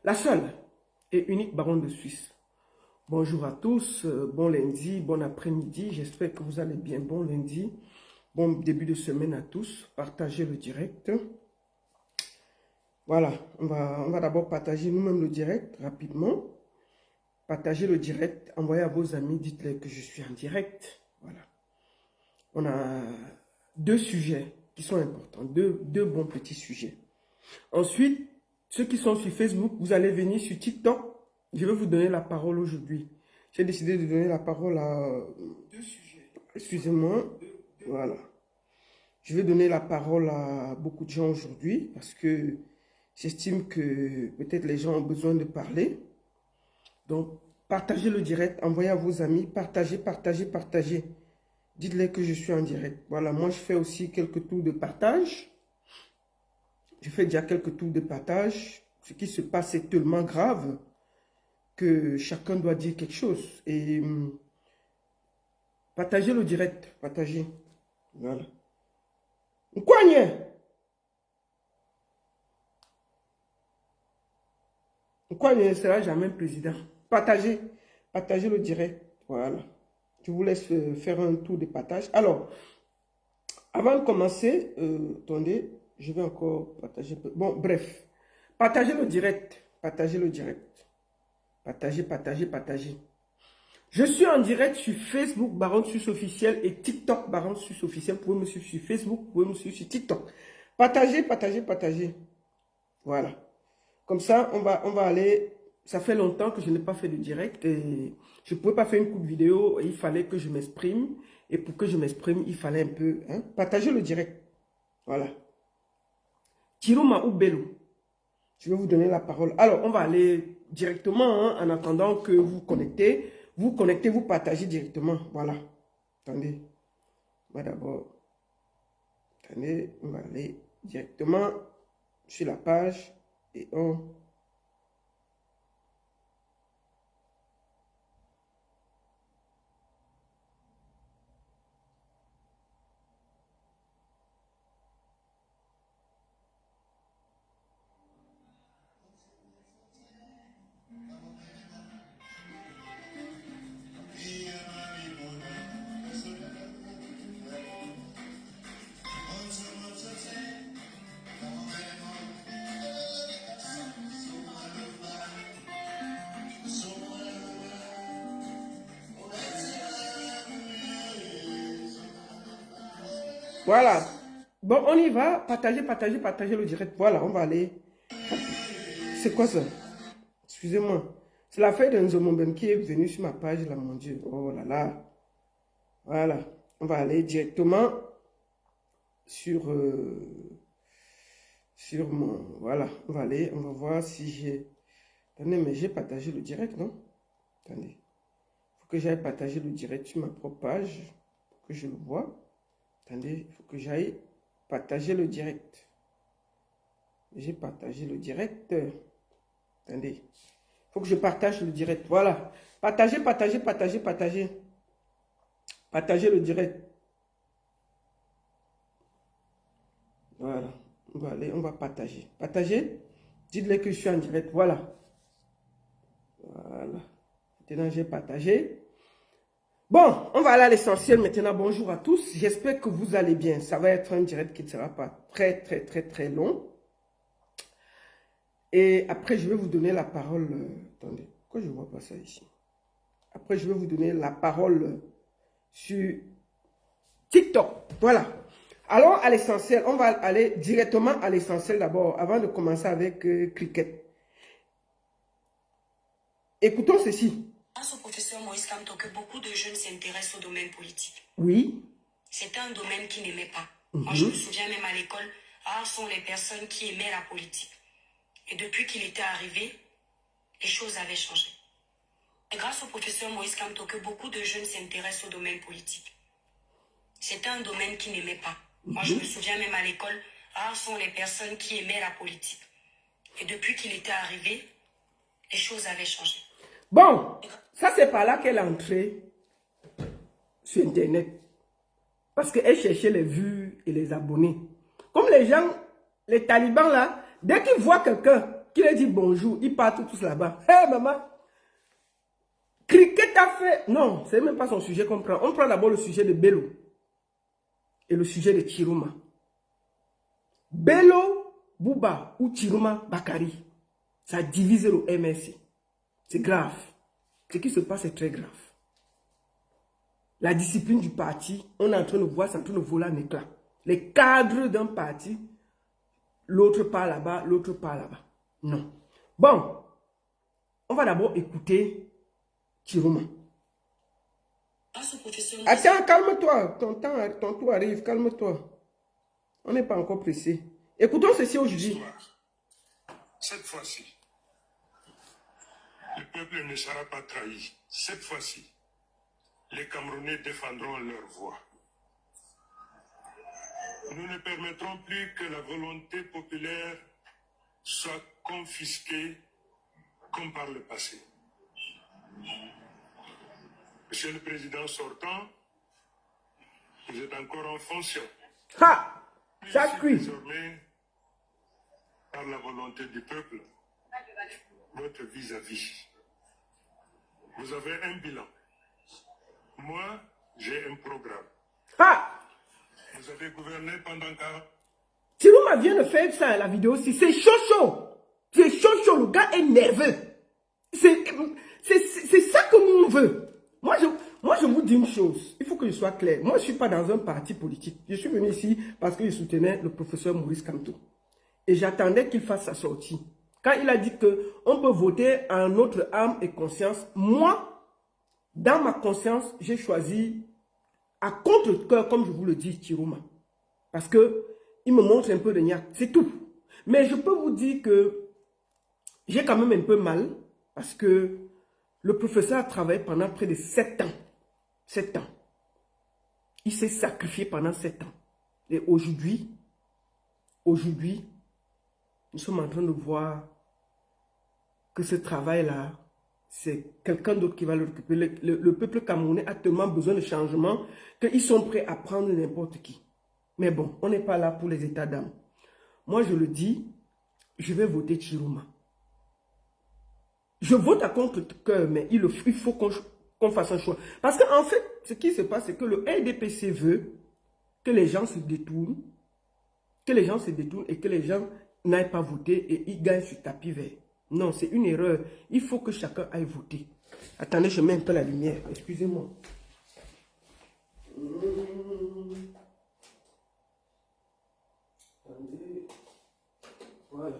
La seule et unique baronne de Suisse. Bonjour à tous, bon lundi, bon après-midi, j'espère que vous allez bien, bon lundi, bon début de semaine à tous, partagez le direct. Voilà, on va d'abord partager nous-mêmes le direct rapidement. Partagez le direct, envoyez à vos amis, dites-leur que je suis en direct. Voilà. On a deux sujets qui sont importants, deux bons petits sujets. Ensuite, ceux qui sont sur Facebook, vous allez venir sur TikTok. Je vais vous donner la parole aujourd'hui. J'ai décidé de donner la parole à... deux sujets. Excusez-moi. Voilà. Je vais donner la parole à beaucoup de gens aujourd'hui parce que j'estime que peut-être les gens ont besoin de parler. Donc, partagez le direct, envoyez à vos amis, partagez, partagez, partagez. Dites-leur que je suis en direct. Voilà, moi je fais aussi quelques tours de partage. Je fais déjà quelques tours de partage. Ce qui se passe est tellement grave que chacun doit dire quelque chose. Et partagez le direct, partagez. Voilà. Nkouanye ne sera jamais président. Partagez, partagez le direct. Voilà. Je vous laisse faire un tour de partage. Alors, avant de commencer, attendez, je vais encore partager. Bon, bref. Partagez le direct. Partagez le direct. Partagez, partagez, partagez. Je suis en direct sur Facebook, Baronne Suisse officiel, et TikTok, Baronne Suisse officiel. Vous pouvez me suivre sur Facebook, vous pouvez me suivre sur TikTok. Partagez, partagez, partagez. Voilà. Comme ça, on va aller... Ça fait longtemps que je n'ai pas fait de direct et je ne pouvais pas faire une courte vidéo. Il fallait que je m'exprime. Et pour que je m'exprime, il fallait un peu... partager le direct. Voilà. Tiroma ou Bello. Je vais vous donner la parole. Alors, on va aller directement en attendant que vous connectez. Vous connectez, vous partagez directement. Voilà. Attendez. Moi d'abord. Attendez, on va aller directement sur la page et on... Voilà. Bon, on y va. Partagez, partagez, partagez le direct. Voilà, on va aller. C'est quoi ça? Excusez-moi. C'est la feuille de Nzomomben qui est venue sur ma page, là, mon Dieu. Oh là là. Voilà. On va aller directement sur mon... Voilà. On va aller, on va voir si j'ai... Attendez, mais j'ai partagé le direct, non? Attendez. Il faut que j'aille partager le direct sur ma propre page pour que je le vois. Attendez, il faut que j'aille partager le direct. J'ai partagé le direct. Attendez. Il faut que je partage le direct. Voilà. Partagez, partagez, partagez, partagez. Partagez le direct. Voilà. On va aller, on va partager. Partagez. Dites-le que je suis en direct. Voilà. Voilà. Maintenant, j'ai partagé. Bon, on va aller à l'essentiel maintenant. Bonjour à tous. J'espère que vous allez bien. Ça va être un direct qui ne sera pas très, très, très, très long. Et après, je vais vous donner la parole. Attendez, pourquoi je ne vois pas ça ici? Après, je vais vous donner la parole sur TikTok. Voilà. Alors, à l'essentiel, on va aller directement à l'essentiel d'abord, avant de commencer avec Cricket. Écoutons ceci. Grâce au professeur Moïse Kamto que beaucoup de jeunes s'intéressent au domaine politique. Oui. C'était un domaine qu'ils n'aimaient pas. Moi, je me souviens même à l'école, rares sont les personnes qui aimaient la politique. Et depuis qu'il était arrivé, les choses avaient changé. Et grâce au professeur Moïse Kamto que beaucoup de jeunes s'intéressent au domaine politique. C'était un domaine qu'ils n'aimaient pas. Moi, je me souviens même à l'école, rares sont les personnes qui aimaient la politique. Et depuis qu'il était arrivé, les choses avaient changé. Bon, ça c'est par là qu'elle est entrée sur Internet. Parce qu'elle cherchait les vues et les abonnés. Comme les gens, les talibans là, dès qu'ils voient quelqu'un, qu'il ait dit bonjour, ils partent tous là-bas. Hé, maman, Cricket a fait... Non, ce n'est même pas son sujet qu'on prend. On prend d'abord le sujet de Bello et le sujet de Chiroma. Bello, Bouba ou Chiroma Bakari, ça divise le MSC. C'est grave. Ce qui se passe est très grave. La discipline du parti, on est en train de voir, c'est en train de voler en éclat. Les cadres d'un parti, l'autre part là-bas, l'autre part là-bas. Non. Bon, on va d'abord écouter Chiroma. Attends, calme-toi. Ton tour arrive, calme-toi. On n'est pas encore pressé. Écoutons ceci aujourd'hui. Cette fois-ci, le peuple ne sera pas trahi. Cette fois-ci, les Camerounais défendront leur voix. Nous ne permettrons plus que la volonté populaire soit confisquée comme par le passé. Monsieur le Président sortant, vous êtes encore en fonction. Ha! Ça cuit. Désormais, par la volonté du peuple, votre vis-à-vis. Vous avez un bilan. Moi, j'ai un programme. Ha! Vous avez gouverné pendant 40 ans. Chiroma vient de faire ça à la vidéo aussi. C'est chaud. C'est chaud. Le gars est nerveux. C'est ça que nous on veut. Moi, je vous dis une chose. Il faut que je sois clair. Moi, je ne suis pas dans un parti politique. Je suis venu ici parce que je soutenais le professeur Maurice Kamto. Et j'attendais qu'il fasse sa sortie. Quand il a dit qu'on peut voter en notre âme et conscience, moi, dans ma conscience, j'ai choisi à contre-cœur, comme je vous le dis, Chiroma. Parce qu'il me montre un peu de niaque, c'est tout. Mais je peux vous dire que j'ai quand même un peu mal parce que le professeur a travaillé pendant près de 7 ans. 7 ans. Il s'est sacrifié pendant 7 ans. Et aujourd'hui, nous sommes en train de voir que ce travail-là, c'est quelqu'un d'autre qui va le récupérer. Le peuple camerounais a tellement besoin de changement qu'ils sont prêts à prendre n'importe qui. Mais bon, on n'est pas là pour les états d'âme. Moi, je le dis, je vais voter Chiroma. Je vote à contre-cœur, mais il faut qu'on fasse un choix. Parce qu'en fait, ce qui se passe, c'est que le RDPC veut que les gens se détournent, et que les gens n'aillent pas voter et ils gagnent sur tapis vert. Non, c'est une erreur. Il faut que chacun aille voter. Attendez, je mets un peu la lumière. Excusez-moi. Attendez. Voilà.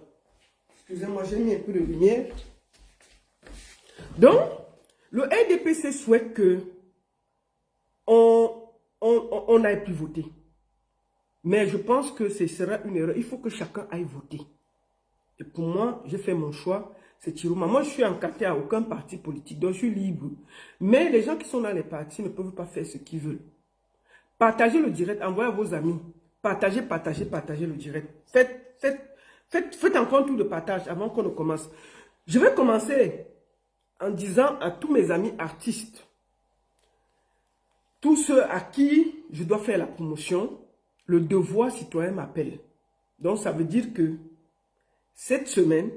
Excusez-moi, j'ai mis un peu de lumière. Donc, le RDPC souhaite que on n'aille plus voter. Mais je pense que ce sera une erreur. Il faut que chacun aille voter. Et pour moi, j'ai fait mon choix, c'est Chiroma. Moi, je suis encarté à aucun parti politique, donc je suis libre. Mais les gens qui sont dans les partis ne peuvent pas faire ce qu'ils veulent. Partagez le direct, envoyez à vos amis. Partagez le direct. Faites encore un tour de partage avant qu'on ne commence. Je vais commencer en disant à tous mes amis artistes, tous ceux à qui je dois faire la promotion, le devoir citoyen m'appelle. Donc, ça veut dire que cette semaine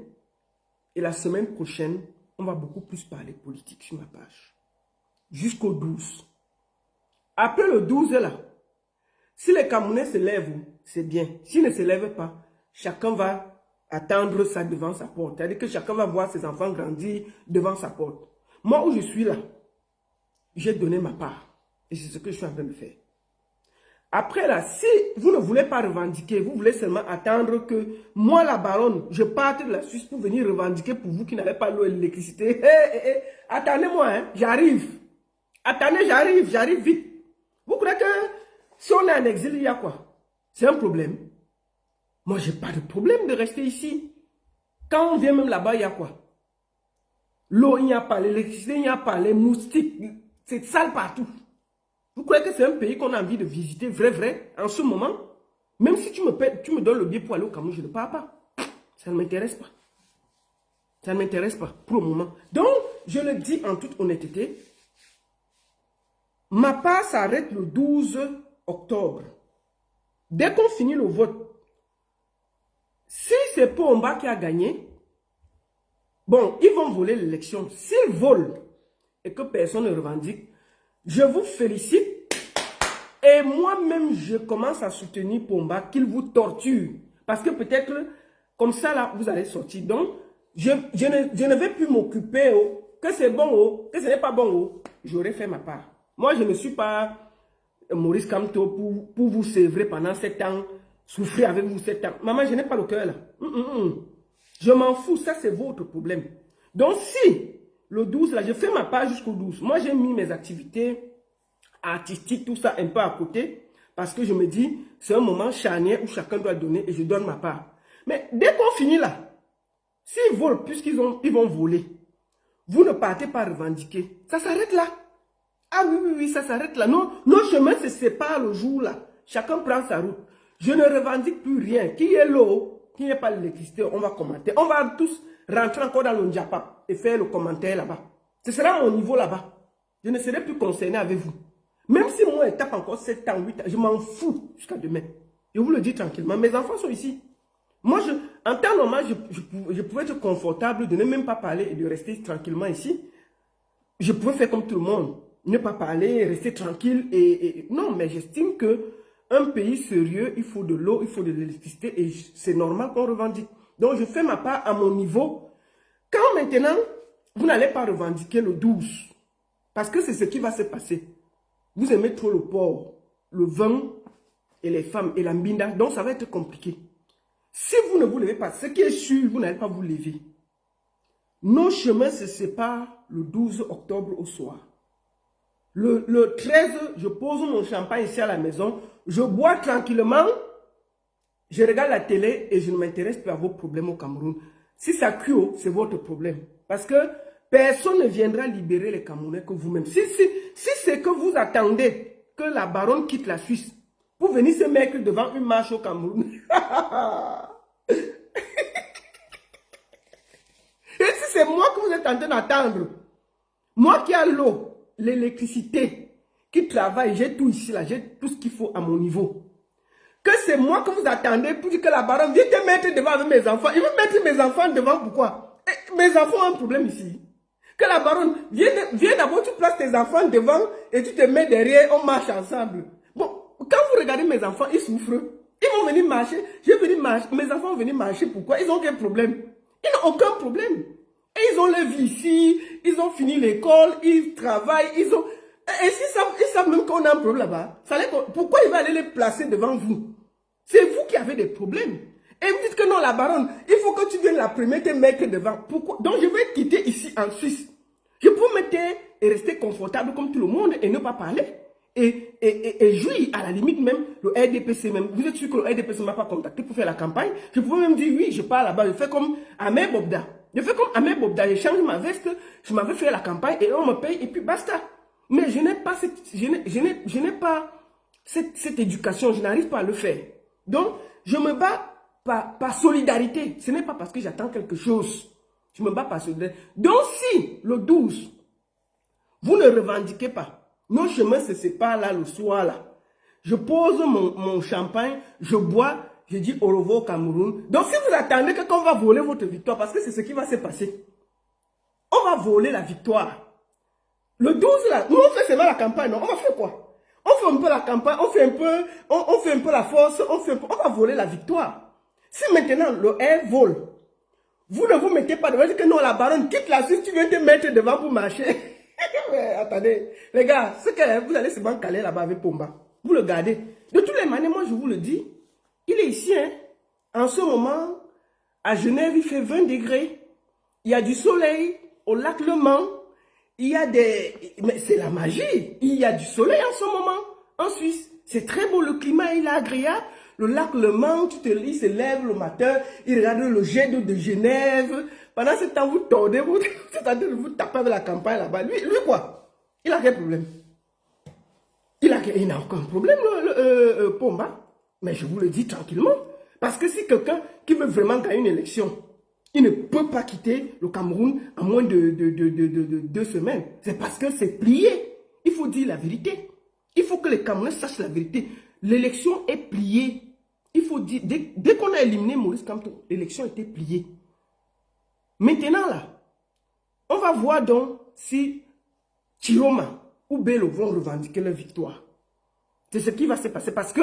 et la semaine prochaine, on va beaucoup plus parler politique sur ma page. Jusqu'au 12. Après le 12 là, si les Camerounais se lèvent, c'est bien. S'ils ne se lèvent pas, chacun va attendre ça devant sa porte. C'est-à-dire que chacun va voir ses enfants grandir devant sa porte. Moi où je suis là, j'ai donné ma part. Et c'est ce que je suis en train de faire. Après là, si vous ne voulez pas revendiquer, vous voulez seulement attendre que moi, la baronne, je parte de la Suisse pour venir revendiquer pour vous qui n'avez pas l'eau et l'électricité. Attendez-moi, hein, j'arrive. Attendez, j'arrive vite. Vous croyez que si on est en exil, il y a quoi? C'est un problème. Moi, je n'ai pas de problème de rester ici. Quand on vient même là-bas, il y a quoi? L'eau, il n'y a pas, l'électricité, il n'y a pas, les moustiques, c'est sale partout. Vous croyez que c'est un pays qu'on a envie de visiter, vrai, en ce moment? Même si tu me donnes le billet pour aller au Cameroun, je ne pars pas. Ça ne m'intéresse pas. Ça ne m'intéresse pas pour le moment. Donc, je le dis en toute honnêteté, ma part s'arrête le 12 octobre. Dès qu'on finit le vote, si c'est Pomba qui a gagné, Bon, ils vont voler l'élection. S'ils volent et que personne ne revendique, je vous félicite. Et moi-même, je commence à soutenir Pomba qu'il vous torture. Parce que peut-être, comme ça, là, vous allez sortir. Donc, je ne vais plus m'occuper, que c'est bon, que ce n'est pas bon. J'aurais fait ma part. Moi, je ne suis pas Maurice Kamto pour vous sévrer pendant 7 ans, souffrir avec vous 7 ans. Maman, je n'ai pas le cœur là. Je m'en fous, ça c'est votre problème. Donc si, le 12 là, je fais ma part jusqu'au 12. Moi, j'ai mis mes activités artistiques, tout ça un peu à côté, parce que je me dis, c'est un moment charnière où chacun doit donner et je donne ma part. Mais dès qu'on finit là, s'ils volent, puisqu'ils vont voler, vous ne partez pas revendiquer. Ça s'arrête là. Ah oui, ça s'arrête là. Non, nos chemins se séparent le jour là. Chacun prend sa route. Je ne revendique plus rien. Qui est l'eau, qui n'est pas l'électricité, on va commenter. On va tous rentrer encore dans le Ndiapa et faire le commentaire là-bas. Ce sera mon niveau là-bas. Je ne serai plus concerné avec vous. Même si moi, je tape encore 7 ans, 8 ans, je m'en fous jusqu'à demain. Je vous le dis tranquillement. Mes enfants sont ici. Moi, en temps normal, je pouvais être confortable de ne même pas parler et de rester tranquillement ici. Je pouvais faire comme tout le monde. Ne pas parler, rester tranquille. Non, mais j'estime que un pays sérieux, il faut de l'eau, il faut de l'électricité et c'est normal qu'on revendique. Donc, je fais ma part à mon niveau. Quand maintenant, vous n'allez pas revendiquer le 12, parce que c'est ce qui va se passer. Vous aimez trop le porc, le vin et les femmes et la mbinda, donc ça va être compliqué. Si vous ne vous levez pas, ce qui est sûr, vous n'allez pas vous lever. Nos chemins se séparent le 12 octobre au soir. Le 13, je pose mon champagne ici à la maison, je bois tranquillement, je regarde la télé et je ne m'intéresse plus à vos problèmes au Cameroun. Si ça crie, c'est votre problème. Parce que personne ne viendra libérer les Camerounais que vous-même. Si c'est que vous attendez que la baronne quitte la Suisse pour venir se mettre devant une marche au Cameroun. Et si c'est moi que vous êtes en train d'attendre, moi qui ai l'eau, l'électricité, qui travaille, j'ai tout ici, là, j'ai tout ce qu'il faut à mon niveau. Que c'est moi que vous attendez pour dire que la baronne vient te mettre devant avec mes enfants. Il veut mettre mes enfants devant, pourquoi? Mes enfants ont un problème ici. Que la baronne viens d'abord, tu places tes enfants devant et tu te mets derrière, on marche ensemble. Bon, quand vous regardez mes enfants, ils souffrent. Ils vont venir marcher. Je vais venir marcher. Mes enfants vont venir marcher. Pourquoi? Ils ont quel problème? Ils n'ont aucun problème. Et ils ont leur vie ici. Ils ont fini l'école. Ils travaillent. Et ils savent même qu'on a un problème là-bas. Pourquoi ils vont aller les placer devant vous? C'est vous qui avez des problèmes. Et vous dites que non, la baronne, il faut que tu viennes la première te mettre devant. Pourquoi? Donc je vais quitter ici en Suisse. Je peux me taire et rester confortable comme tout le monde et ne pas parler. Et jouir, à la limite même, le RDPC même. Vous êtes sûr que le RDPC ne m'a pas contacté pour faire la campagne? Je pouvais même dire oui, je pars là-bas, je fais comme Ahmed Bobda. Je fais comme Ahmed Bobda, je change ma veste, je m'avais fait la campagne et on me paye et puis basta. Mais je n'ai pas cette éducation, je n'arrive pas à le faire. Donc, je me bats par solidarité. Ce n'est pas parce que j'attends quelque chose. Je me bats par solidarité. Donc, si le 12, vous ne revendiquez pas, nos chemins se séparent là le soir là. Je pose mon champagne, je bois, je dis au revoir au Cameroun. Donc, si vous attendez qu'on va voler votre victoire, parce que c'est ce qui va se passer, on va voler la victoire. Le 12 là, nous on fait seulement la campagne, non? On va faire quoi? On fait un peu la campagne, on fait un peu la force, on va voler la victoire. Si maintenant le air vole, vous ne vous mettez pas devant, dites que non, la baronne quitte la Suisse, tu viens te mettre devant pour marcher. Mais attendez, les gars, ce que vous allez se bancaler là-bas avec Pomba, vous le gardez. De toutes les manières, moi je vous le dis, il est ici, hein. En ce moment, à Genève, il fait 20 degrés. Il y a du soleil au lac Le Mans. Il y a des... Mais c'est la magie. Il y a du soleil en ce moment en Suisse. C'est très beau, le climat il est agréable. Le lac Le Mans, tu te lis, se lève le matin, il regarde le jet d'eau de Genève. Pendant ce temps, vous tordez, vous tapez avec la campagne là-bas. Lui quoi? Il a quel problème? Il n'a aucun problème, Pomba. Mais je vous le dis tranquillement. Parce que si quelqu'un qui veut vraiment gagner une élection, il ne peut pas quitter le Cameroun en moins de 2 semaines. C'est parce que c'est plié. Il faut dire la vérité. Il faut que les Camerounais sachent la vérité. L'élection est pliée. Il faut dire, dès qu'on a éliminé Maurice Kamto, l'élection était pliée. Maintenant là, On va voir donc si Chiroma ou Bello vont revendiquer leur victoire. C'est ce qui va se passer parce que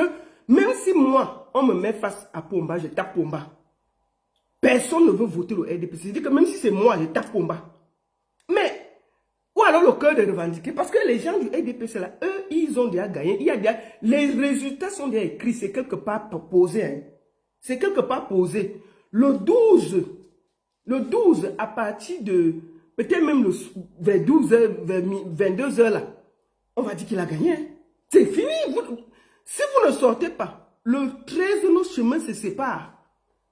même si moi, on me met face à Pomba, je tape Pomba. Personne ne veut voter le RDP. C'est-à-dire que même si c'est moi, je tape Pomba. Mais, ou alors le cœur de revendiquer. Parce que les gens du RDP, c'est là, eux, ils ont déjà gagné. Il y a déjà, les résultats sont déjà écrits. C'est quelque part posé. Hein. C'est quelque part posé. Le 12, à partir de, peut-être même vers 12h, vers 22h là, on va dire qu'il a gagné. Hein. C'est fini. Si vous ne sortez pas, le 13, nos chemins se séparent.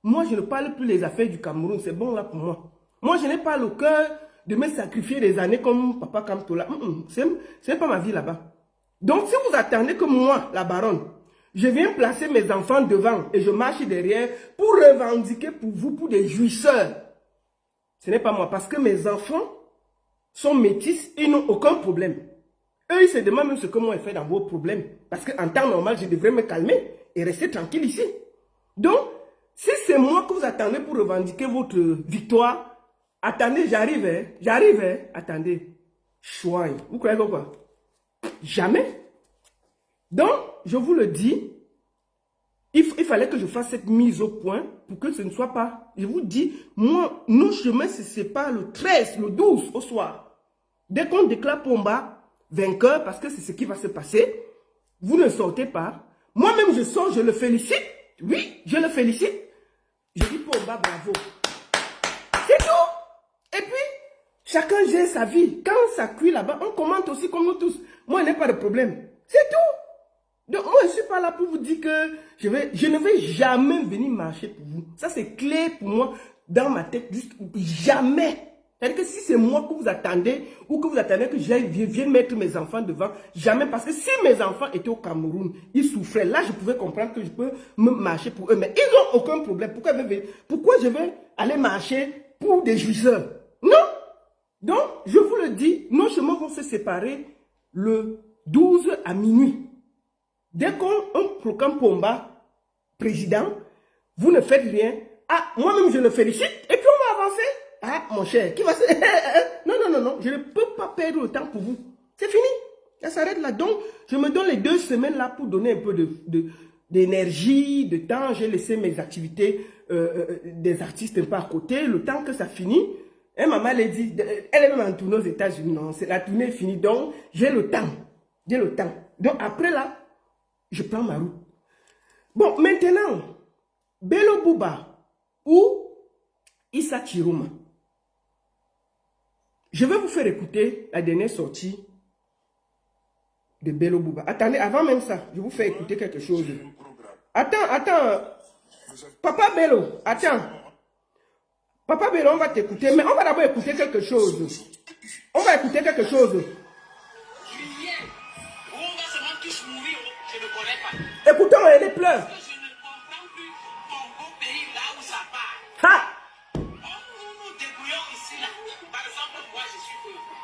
Moi, je ne parle plus des affaires du Cameroun. C'est bon là pour moi. Moi, je n'ai pas le cœur de me sacrifier des années comme Papa Kamtola. C'est pas ma vie là-bas. Donc, si vous attendez que moi, la baronne, je viens placer mes enfants devant et je marche derrière pour revendiquer pour vous, pour des jouisseurs, ce n'est pas moi. Parce que mes enfants sont métis, ils n'ont aucun problème. Eux, ils se demandent même ce que moi, je fais dans vos problèmes. Parce qu'en temps normal, je devrais me calmer et rester tranquille ici. Donc, si c'est moi que vous attendez pour revendiquer votre victoire, attendez, j'arrive, hein, attendez. Chouin, vous croyez quoi? Jamais. Donc, je vous le dis, il fallait que je fasse cette mise au point pour que ce ne soit pas, je vous dis, moi, nos chemins se séparent le 13, le 12 au soir. Dès qu'on déclare Pomba vainqueur, parce que c'est ce qui va se passer, vous ne sortez pas. Moi-même, je sors, je le félicite. Oui, je le félicite. Je dis Pomba, bravo. C'est tout. Et puis, chacun gère sa vie. Quand ça cuit là-bas, on commente aussi comme nous tous. Moi, il n'y a pas de problème. C'est tout. Donc, moi, je ne suis pas là pour vous dire que je ne vais jamais venir marcher pour vous. Ça, c'est clair pour moi dans ma tête. Juste jamais. C'est-à-dire que si c'est moi que vous attendez ou que vous attendez que je vienne mettre mes enfants devant, jamais. Parce que si mes enfants étaient au Cameroun, ils souffraient. Là, je pouvais comprendre que je peux me marcher pour eux. Mais ils n'ont aucun problème. Pourquoi je vais aller marcher pour des jouisseurs? Non. Donc, je vous le dis, nos chemins vont se séparer le 12 à minuit. Dès qu'on proclame Pomba président, vous ne faites rien. Ah, moi-même, je le félicite. Et puis, on va avancer. Ah, mon cher, qui va se... Non, je ne peux pas perdre le temps pour vous. C'est fini. Ça s'arrête là. Donc, je me donne les 2 semaines là pour donner un peu d'énergie, de temps. J'ai laissé mes activités des artistes un peu à côté. Le temps que ça finit, et maman elle dit, elle est même en tournée aux États-Unis. Non, la tournée est finie. Donc, j'ai le temps. J'ai le temps. Donc, après là, je prends ma route. Bon, maintenant, Bello Bouba ou Issa Chiroma. Je vais vous faire écouter la dernière sortie de Bello Bouba. Attendez, avant même ça, je vous fais écouter quelque chose. Attends. Papa Bello, attends. Papa Bello, on va t'écouter, mais on va d'abord écouter quelque chose. On va écouter quelque chose. Écoutons, elle pleure.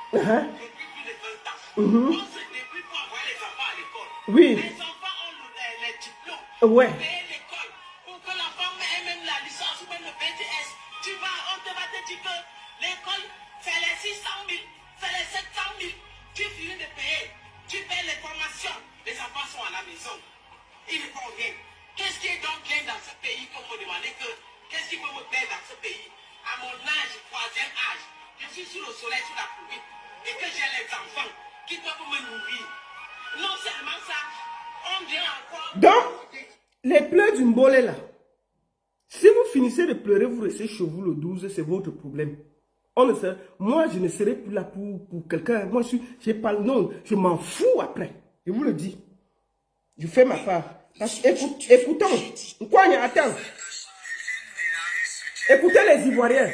Depuis plus de 20 ans. On se débrouille pour envoyer les enfants à l'école. Oui. Les enfants ont les diplômes. Ouais. Payer l'école. Pour que l'enfant ait même la licence ou même le BTS. On te va te dire que l'école, c'est les 600 000, c'est les 700 000. Tu finis de payer. Tu payes les formations. Les enfants sont à la maison. Ils ne font rien. Qu'est-ce qui est donc bien dans ce pays pour me demander que qu'est-ce qui peut me plaire dans ce pays? À mon âge, 3e âge, je suis sous le soleil, sous la pluie. Et que j'ai les enfants qui peuvent me nourrir. Non seulement ça, on vient encore... Donc, les pleurs du Mbolé là, si vous finissez de pleurer, vous restez chez vous le 12, c'est votre problème. On ne sait, moi, je ne serai plus là pour quelqu'un. Moi, je parle, non, je m'en fous après. Je vous le dis. Je fais ma part. Écoutons. Quoi, attends. Écoutez les Ivoiriens.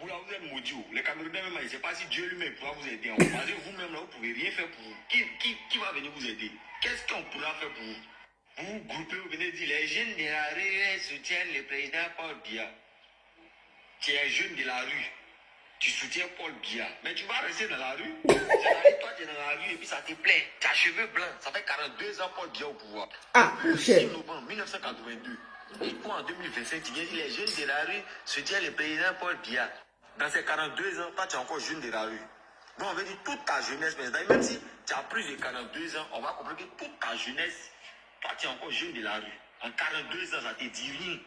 Vous êtes maudit. Les Camerounais, même, je ne sais pas si Dieu lui-même pourra vous aider. Parce que vous-même, là, vous ne pouvez rien faire pour vous. Qui va venir vous aider? Qu'est-ce qu'on pourra faire pour vous? Vous vous groupez, vous venez dire, les jeunes de la rue soutiennent le président Paul Biya. Tu es jeune de la rue. Tu soutiens Paul Biya. Mais tu vas rester dans la rue. Toi, tu es dans la rue et puis ça te plaît. Tu as cheveux blancs. Ça fait 42 ans Paul Biya au pouvoir. Ah, Le cher. 6 novembre 1982. Et pour en 2025, tu viens dire, les jeunes de la rue soutiennent le président Paul Biya. dans ces 42 ans, toi, tu es encore jeune de la rue. Donc, on veut dire toute ta jeunesse, même si tu as plus de 42 ans, on va comprendre que toute ta jeunesse, toi, tu es encore jeune de la rue. En 42 ans, ça te dit rien.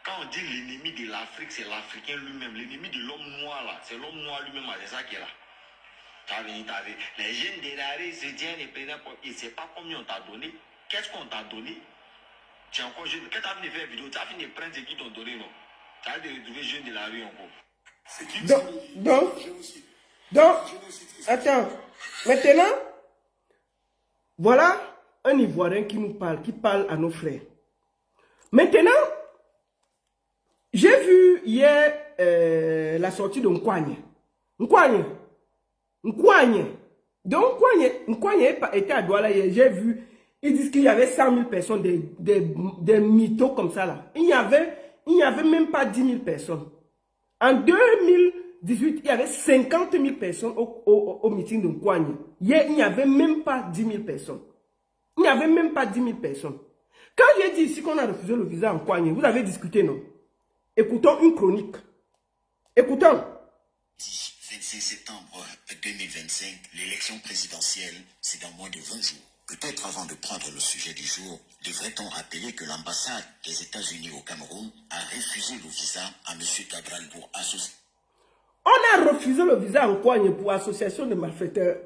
Quand on dit l'ennemi de l'Afrique, c'est l'Africain lui-même. L'ennemi de l'homme noir, là, c'est l'homme noir lui-même, c'est ça qui est là. Les jeunes de la rue se tiennent et prennent et c'est pas combien on t'a donné. Qu'est-ce qu'on t'a donné? Tu es encore jeune. Quand tu as fini de faire une vidéo, tu as fini de prendre ce qu'ils t'ont donné, non? Tu as de retrouver jeune de la rue encore. Donc, attends. Maintenant, voilà un Ivoirien qui nous parle, qui parle à nos frères. Maintenant, j'ai vu hier la sortie de Nkwagne. Donc, Nkwagne était à Douala hier. J'ai vu, ils disent qu'il y avait 100 000 personnes, des mythos comme ça là. Il n'y avait même pas 10 000 personnes. En 2018, il y avait 50 000 personnes au meeting de Nkwagne. Hier, il n'y avait même pas 10 000 personnes. Il n'y avait même pas 10 000 personnes. Quand j'ai dit ici qu'on a refusé le visa en Nkwagne, vous avez discuté, non? Écoutons une chronique. Écoutons. 25 septembre 2025, l'élection présidentielle, c'est dans moins de 20 jours. Peut-être avant de prendre le sujet du jour, devrait-on rappeler que l'ambassade des États-Unis au Cameroun a refusé le visa à M. Cabral pour associer. On a refusé le visa en Nkwagne pour association de malfaiteurs.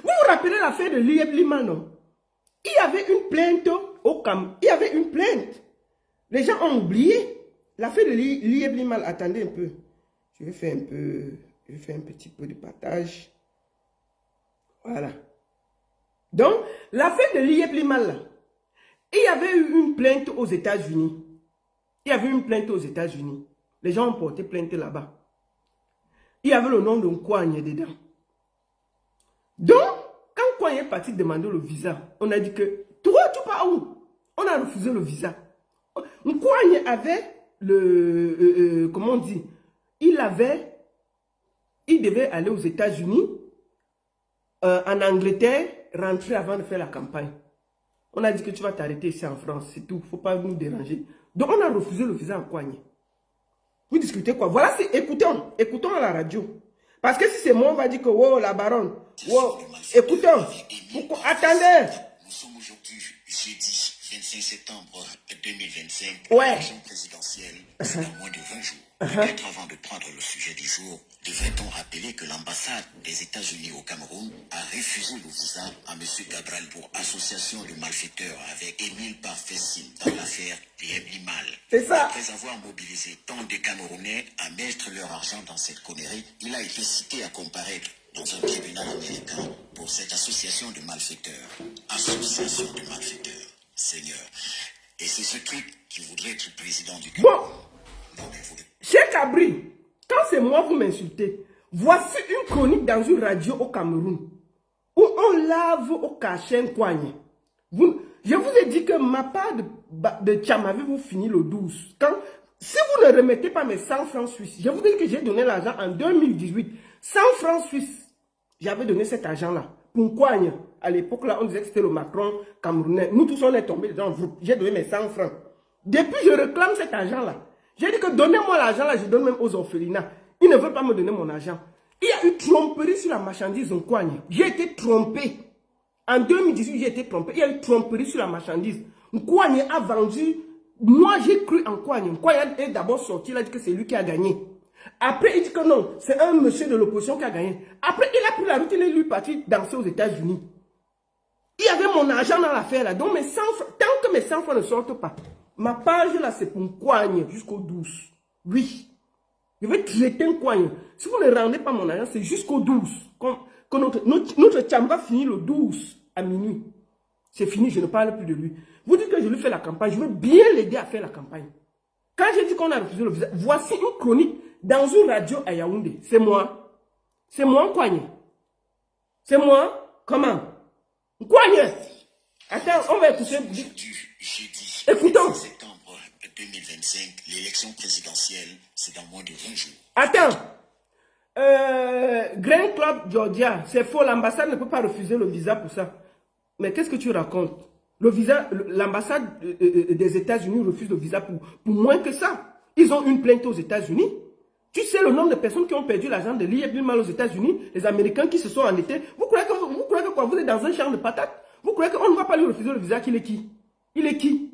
Vous vous rappelez l'affaire de Lieb Lima, non? Il y avait une plainte au Cameroun. Il y avait une plainte. Les gens ont oublié. L'affaire de Lieb Lima, attendez un peu. Je vais faire un petit peu de partage. Voilà. Donc, l'affaire de Lieb Lima, là, il y avait eu une plainte aux États-Unis. Il y avait une plainte aux États-Unis. Les gens ont porté plainte là-bas. Il y avait le nom de Nkwagne dedans. Donc, quand Nkwagne est parti demander le visa, on a dit que, toi, tu pars où? On a refusé le visa. Nkwagne avait comment on dit? Il devait aller aux États-Unis, en Angleterre, rentrer avant de faire la campagne. On a dit que tu vas t'arrêter ici en France, c'est tout. Il ne faut pas nous déranger. Donc, on a refusé le visa en Nkwagne. Vous discutez quoi? Voilà, écoutons à la radio. Parce que si c'est moi, on va dire que, wow, la baronne, wow, écoutons. Attendez. Nous sommes aujourd'hui, jeudi 25 septembre 2025, ouais. L'élection présidentielle, c'est dans moins de 20 jours. Peut-être avant de prendre le sujet du jour, devrait-on rappeler que l'ambassade des États-Unis au Cameroun a refusé le visa à M. Cabral pour association de malfaiteurs avec Émile Parfessim dans l'affaire Lieb Limal. C'est ça. Après avoir mobilisé tant de Camerounais à mettre leur argent dans cette connerie, il a été cité à comparaître dans un tribunal américain pour cette association de malfaiteurs. Association de malfaiteurs, Seigneur. Et c'est ce truc qui voudrait être président du Cameroun. Bon. Cheikh Abri, quand c'est moi vous m'insultez, voici une chronique dans une radio au Cameroun où on lave au cachet Nkwagne. Je vous ai dit que ma part de Tchamavé vous finit le 12. Si vous ne remettez pas mes 100 francs suisses, je vous dis que j'ai donné l'argent en 2018. 100 francs suisses, j'avais donné cet argent-là. Pour Nkwagne, à l'époque là, on disait que c'était le Macron camerounais. Nous tous on est tombés dans le groupe. J'ai donné mes 100 francs. Depuis, je réclame cet argent-là. J'ai dit que donnez-moi l'argent là, je donne même aux orphelinats. Ils ne veulent pas me donner mon argent. Il y a eu tromperie sur la marchandise Nkwagne. J'ai été trompé. En 2018, j'ai été trompé. Il y a eu tromperie sur la marchandise. Nkwagne a vendu. Moi, j'ai cru en Nkwagne. Nkwagne est d'abord sorti, il a dit que c'est lui qui a gagné. Après, il dit que non, c'est un monsieur de l'opposition qui a gagné. Après, il a pris la route, il est lui parti danser aux États-Unis. Il y avait mon argent dans l'affaire là. Donc, tant que mes 100 francs ne sortent pas, ma page là, c'est pour Nkwagne jusqu'au 12. Oui. Je vais traiter Nkwagne. Si vous ne rendez pas mon argent, c'est jusqu'au 12. Que notre tchamba finit le 12 à minuit. C'est fini, je ne parle plus de lui. Vous dites que je lui fais la campagne. Je veux bien l'aider à faire la campagne. Quand j'ai dit qu'on a refusé le visa, voici une chronique dans une radio à Yaoundé. C'est moi. C'est moi, Nkwagne. C'est moi. Comment? Nkwagne. Attends, on va écouter. Jeudi, Écoutons. Septembre 2025, l'élection présidentielle, c'est dans moins de 20 jours. Attends. Grand Club Georgia, c'est faux, l'ambassade ne peut pas refuser le visa pour ça. Mais qu'est-ce que tu racontes? Le visa, l'ambassade des États-Unis refuse le visa pour moins que ça. Ils ont une plainte aux États-Unis. Tu sais le nombre de personnes qui ont perdu l'argent de l'IEB aux États-Unis, les Américains qui se sont endettés. Vous croyez que quoi? Vous êtes dans un champ de patates? Vous croyez qu'on ne va pas lui refuser le visa? Qu'il est qui? Il est qui?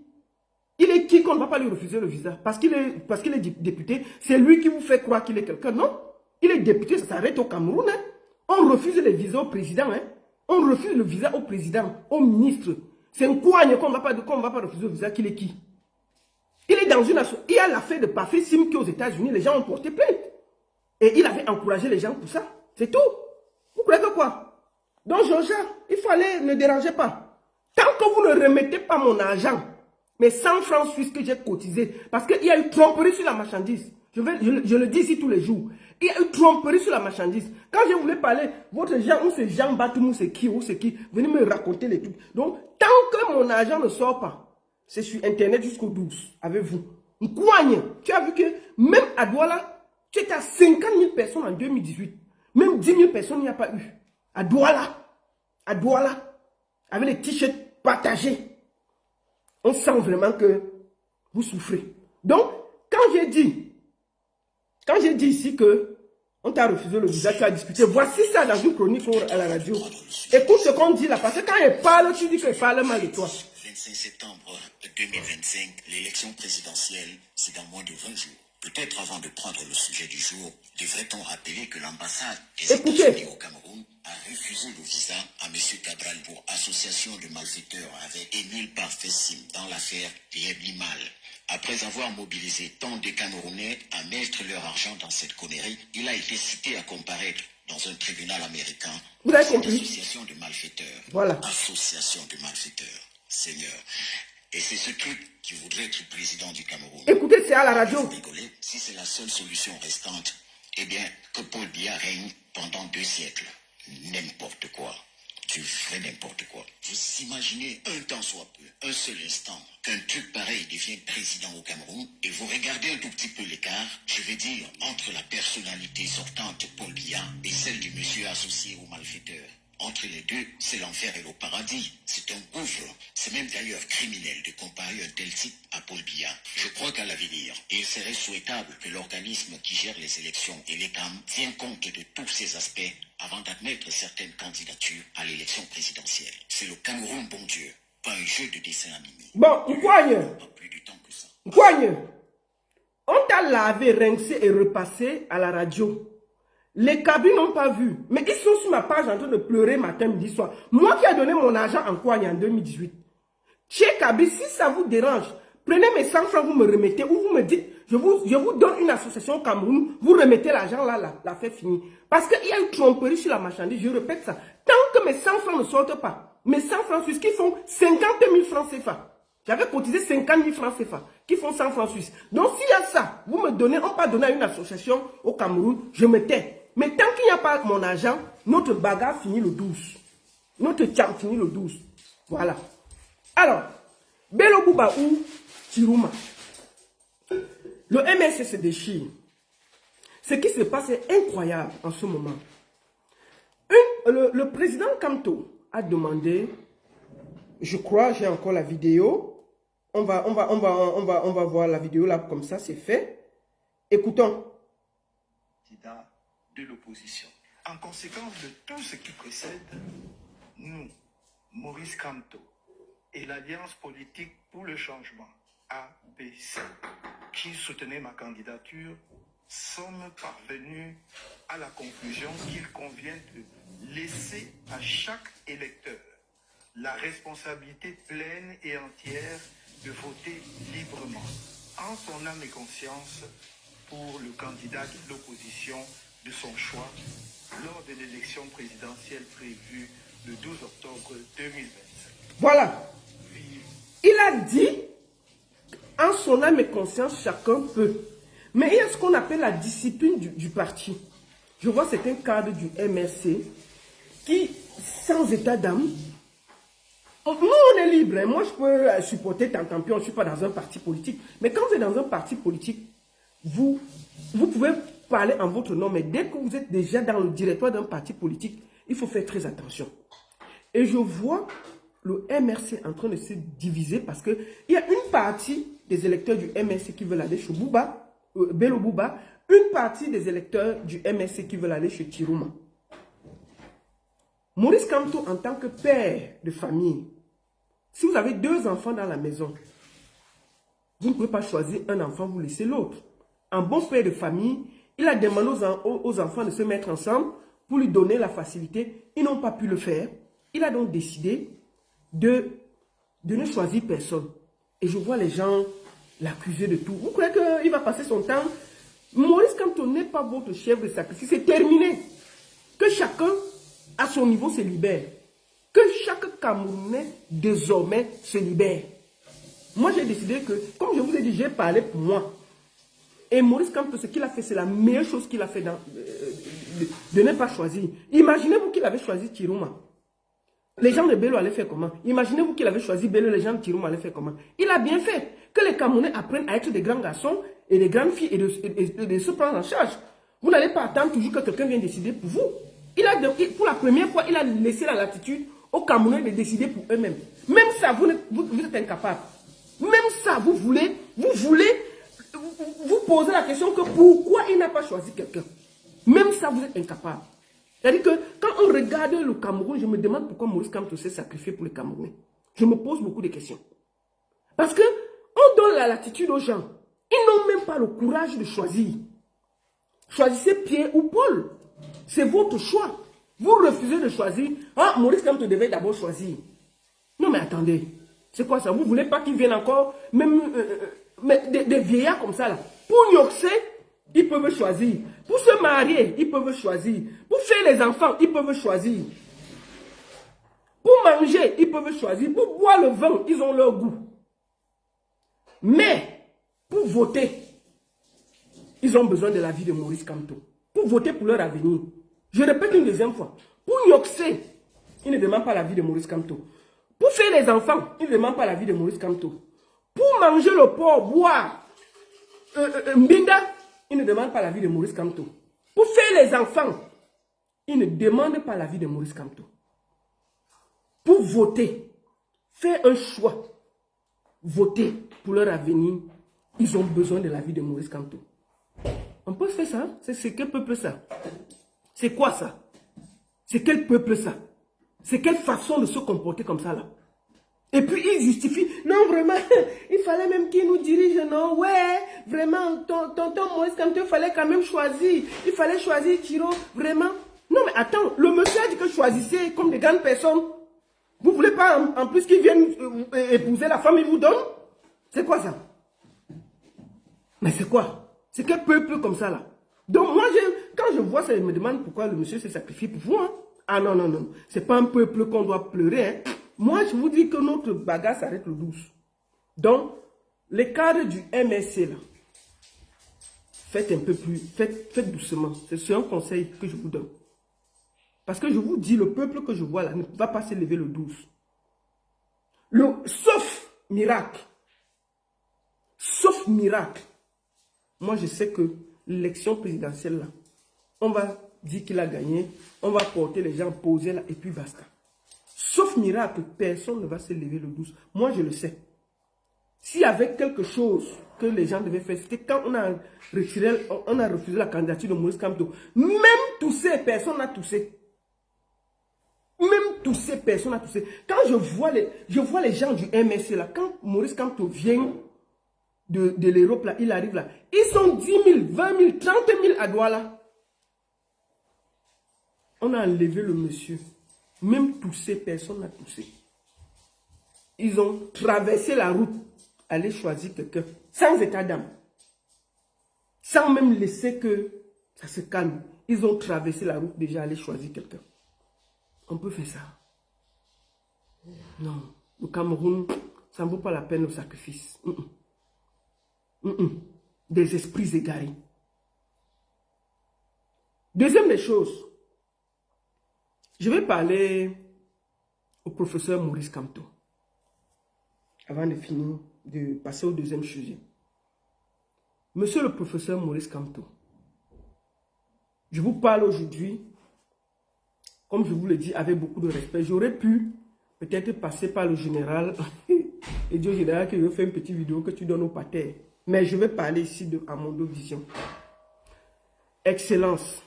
Il est qui qu'on ne va pas lui refuser le visa? Parce qu'il est député, c'est lui qui vous fait croire qu'il est quelqu'un. Non. Il est député, ça s'arrête au Cameroun. Hein. On refuse les visas au président. Hein. On refuse le visa au président, au ministre. C'est un coigne qu'on ne va pas refuser le visa. Qu'il est qui? Il est dans une association. Il y a l'affaire de Parfait Sim qui aux États-Unis, les gens ont porté plainte. Et il avait encouragé les gens pour ça. C'est tout. Vous croyez que quoi? Donc, Georgia, il faut aller, ne dérangez pas. Tant que vous ne remettez pas mon argent, mes 100 francs suisses que j'ai cotisés, parce qu'il y a eu tromperie sur la marchandise. Je le dis ici tous les jours. Il y a eu tromperie sur la marchandise. Quand je voulais parler, votre Jean, ou c'est Jean Batoum, ou c'est qui, venez me raconter les trucs. Donc, tant que mon argent ne sort pas, c'est sur Internet jusqu'au 12, avec vous. Nkouagne, tu as vu que même à Douala, tu étais à 50 000 personnes en 2018. Même 10 000 personnes, il n'y a pas eu. À Douala, avec les t-shirts partagés. On sent vraiment que vous souffrez. Donc, quand j'ai dit ici que on t'a refusé le visa, tu as discuté, voici ça dans une chronique à la radio. Écoute ce qu'on dit là, parce que quand il parle, tu dis qu'il parle mal de toi. 25 septembre 2025, l'élection présidentielle, c'est dans moins de 20 jours. Peut-être avant de prendre le sujet du jour, devrait-on rappeler que l'ambassade des États-Unis au Cameroun a refusé le visa à M. Cabral pour association de malfaiteurs avec Émile Parfait Sim dans l'affaire Liebli-Mal. Après avoir mobilisé tant de Camerounais à mettre leur argent dans cette connerie, il a été cité à comparaître dans un tribunal américain. Vous avez compris? Association de malfaiteurs. Voilà. Association de malfaiteurs. Seigneur. Et c'est ce truc qui voudrait être président du Cameroun. Écoutez, c'est à la radio. Rigoler, si c'est la seule solution restante, eh bien, que Paul Biya règne pendant 2 siècles. N'importe quoi. Tu ferais n'importe quoi. Vous imaginez un temps soit peu, un seul instant, qu'un truc pareil devient président au Cameroun et vous regardez un tout petit peu l'écart, je veux dire, entre la personnalité sortante Paul Biya et celle du monsieur associé aux malfaiteurs. Entre les deux, c'est l'enfer et le paradis. C'est un gouffre. C'est même d'ailleurs criminel de comparer un tel type à Paul Biya. Je crois qu'à l'avenir, il serait souhaitable que l'organisme qui gère les élections et les CAM tienne compte de tous ces aspects avant d'admettre certaines candidatures à l'élection présidentielle. C'est le Cameroun, bon Dieu, pas un jeu de dessin animé. Bon, Nkouagne, Pas plus de temps que ça. Nkouagne, on t'a lavé, rincé et repassé à la radio. Les cabris n'ont pas vu. Mais ils sont sur ma page en train de pleurer matin, midi, soir. Moi qui ai donné mon argent en Nkouagne en 2018. Chez Kabri, si ça vous dérange, prenez mes 100 francs, vous me remettez. Ou vous me dites, je vous donne une association au Cameroun, vous remettez l'argent là, la fait finie. Parce qu'il y a eu tromperie sur la marchandise, je répète ça. Tant que mes 100 francs ne sortent pas, mes 100 francs suisses qui font 50 000 francs CFA. J'avais cotisé 50 000 francs CFA, qui font 100 francs suisses. Donc s'il y a ça, vous me donnez, on peut donner à une association au Cameroun, je me tais. Mais tant qu'il n'y a pas mon argent, notre bagarre finit le 12. Notre tcham finit le 12. Voilà. Alors, Bello Bouba ou Chirouma. Le MSC se déchire. Ce qui se passe est incroyable en ce moment. Le président Kamto a demandé, je crois, j'ai encore la vidéo. On va voir la vidéo là, comme ça, c'est fait. Écoutons. De l'opposition. En conséquence de tout ce qui précède, nous, Maurice Kamto et l'Alliance politique pour le changement, ABC, qui soutenait ma candidature, sommes parvenus à la conclusion qu'il convient de laisser à chaque électeur la responsabilité pleine et entière de voter librement, en son âme et conscience, pour le candidat de l'opposition de son choix lors de l'élection présidentielle prévue le 12 octobre 2025. Voilà. Il a dit, en son âme et conscience, chacun peut. Mais il y a ce qu'on appelle la discipline du parti. Je vois certains cadres du MRC qui, sans état d'âme, nous on est libre. Hein. Moi je peux supporter tant pis, on ne suis pas dans un parti politique. Mais quand vous êtes dans un parti politique, vous pouvez parler en votre nom, mais dès que vous êtes déjà dans le directoire d'un parti politique, il faut faire très attention. Et je vois le MRC est en train de se diviser parce qu'il y a une partie des électeurs du MRC qui veulent aller chez Bello Bouba, une partie des électeurs du MRC qui veulent aller chez Chirouma. Maurice Kamto, en tant que père de famille, si vous avez 2 enfants dans la maison, vous ne pouvez pas choisir un enfant, vous laissez l'autre. Un bon père de famille, il a demandé aux enfants de se mettre ensemble pour lui donner la facilité. Ils n'ont pas pu le faire. Il a donc décidé de ne choisir personne. Et je vois les gens l'accuser de tout. Vous croyez qu'il va passer son temps? Maurice Kamto n'est pas votre chef de sacrifice. C'est terminé. Que chacun, à son niveau, se libère. Que chaque Camerounais, désormais, se libère. Moi, j'ai décidé que, comme je vous ai dit, j'ai parlé pour moi. Et Maurice Kamto, ce qu'il a fait, c'est la meilleure chose qu'il a fait de ne pas choisir. Imaginez-vous qu'il avait choisi Chirouma. Les gens de Bello allaient faire comment? Imaginez-vous qu'il avait choisi Bello, les gens de Chirouma allaient faire comment? Il a bien fait que les Camerounais apprennent à être des grands garçons et des grandes filles et de se prendre en charge. Vous n'allez pas attendre toujours que quelqu'un vienne décider pour vous. Pour la première fois, il a laissé la latitude aux Camerounais de décider pour eux-mêmes. Même ça, vous êtes incapable. Même ça, vous posez la question que pourquoi il n'a pas choisi quelqu'un. Même ça, vous êtes incapable. C'est-à-dire que quand on regarde le Cameroun, je me demande pourquoi Maurice Kamto s'est sacrifié pour les Camerounais. Je me pose beaucoup de questions. Parce que on donne la latitude aux gens. Ils n'ont même pas le courage de choisir. Choisissez Pierre ou Paul. C'est votre choix. Vous refusez de choisir. Ah, Maurice Kamto devait d'abord choisir. Non mais attendez. C'est quoi ça? Vous ne voulez pas qu'ils viennent encore, même des vieillards comme ça là. Pour Nyoxé, ils peuvent choisir. Pour se marier, ils peuvent choisir. Pour faire les enfants, ils peuvent choisir. Pour manger, ils peuvent choisir. Pour boire le vin, ils ont leur goût. Mais, pour voter, ils ont besoin de la vie de Maurice Kamto. Pour voter pour leur avenir. Je répète une deuxième fois. Pour Nyoxé, ils ne demandent pas la vie de Maurice Kamto. Pour faire les enfants, ils ne demandent pas la vie de Maurice Kamto. Pour manger le porc, boire, Mbinda, ils ne demandent pas la vie de Maurice Kamto. Pour faire les enfants, ils ne demandent pas la vie de Maurice Kamto. Pour voter, faire un choix, voter pour leur avenir, ils ont besoin de la vie de Maurice Kamto. On peut faire ça? C'est quel peuple ça? C'est quoi ça? C'est quel peuple ça? C'est quelle façon de se comporter comme ça là? Et puis il justifie, non vraiment, il fallait même qu'il nous dirige, non, ouais, vraiment, tonton Maurice Kamto, il fallait quand même choisir, il fallait choisir Chiro, vraiment. Non mais attends, le monsieur a dit que choisissez comme des grandes personnes. Vous voulez pas en plus qu'ils viennent épouser la femme, il vous donne? C'est quoi ça? Mais c'est quoi? C'est quel peuple comme ça là? Donc moi, quand je vois ça, je me demande pourquoi le monsieur s'est sacrifié pour vous, hein? Ah non, non, non. C'est pas un peuple qu'on doit pleurer. Hein. Moi, je vous dis que notre bagarre s'arrête le 12. Donc, les cadres du MSC, là, faites un peu plus, faites doucement. C'est un conseil que je vous donne. Parce que je vous dis, le peuple que je vois là ne va pas se lever le 12. Sauf miracle. Sauf miracle. Moi, je sais que l'élection présidentielle, là, on va dire qu'il a gagné, on va porter les gens posés là, et puis basta. Sauf miracle, personne ne va se lever le 12. Moi, je le sais. S'il y avait quelque chose que les gens devaient faire, c'était quand on a refusé la candidature de Maurice Kamto. Même toussé, personne n'a toussé. Même toussé, personne n'a toussé. Quand je vois les gens du MSC là, quand Maurice Kamto vient de l'Europe là, il arrive là, ils sont 10 000, 20 000, 30 000 à Douala. On a enlevé le monsieur. Même toussé, personne n'a toussé. Ils ont traversé la route, aller choisir quelqu'un, sans état d'âme. Sans même laisser que ça se calme. Ils ont traversé la route déjà, aller choisir quelqu'un. On peut faire ça. Non, le Cameroun, ça ne vaut pas la peine le sacrifice. Des esprits égarés. Deuxième des choses, je vais parler au professeur Maurice Kamto. Avant de finir, de passer au deuxième sujet. Monsieur le professeur Maurice Kamto, je vous parle aujourd'hui, comme je vous le dis, avec beaucoup de respect. J'aurais pu peut-être passer par le général et dire au général que je fais une petite vidéo que tu donnes au pater. Mais je vais parler ici de Amondo Vision. Excellence.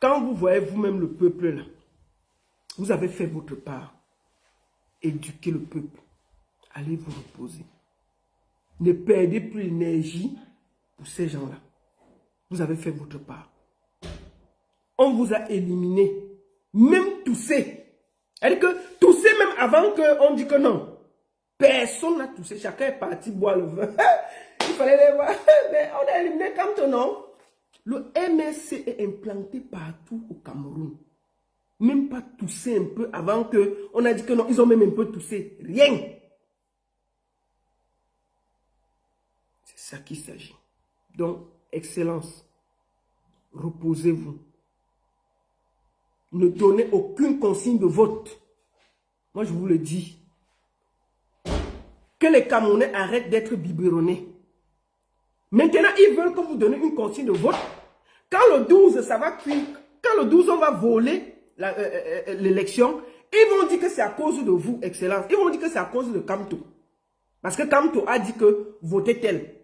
Quand vous voyez vous-même le peuple là, vous avez fait votre part. Éduquez le peuple. Allez vous reposer. Ne perdez plus l'énergie pour ces gens-là. Vous avez fait votre part. On vous a éliminé. Même toussé. C'est-à-dire que tousser même avant qu'on dise que non. Personne n'a toussé. Chacun est parti boire le vin. Il fallait les voir. Mais on a éliminé Kamto, non? Le MSC est implanté partout au Cameroun. Même pas tousser un peu avant qu'on a dit que non. Ils ont même un peu toussé. Rien. C'est ça qu'il s'agit. Donc, excellence. Reposez-vous. Ne donnez aucune consigne de vote. Moi, je vous le dis. Que les Camerounais arrêtent d'être biberonnés. Maintenant, ils veulent que vous donniez une consigne de vote. Quand le 12, ça va cuire. Quand le 12, on va voler l'élection, ils vont dire que c'est à cause de vous, Excellence. Ils vont dire que c'est à cause de Kamto. Parce que Kamto a dit que votez tel.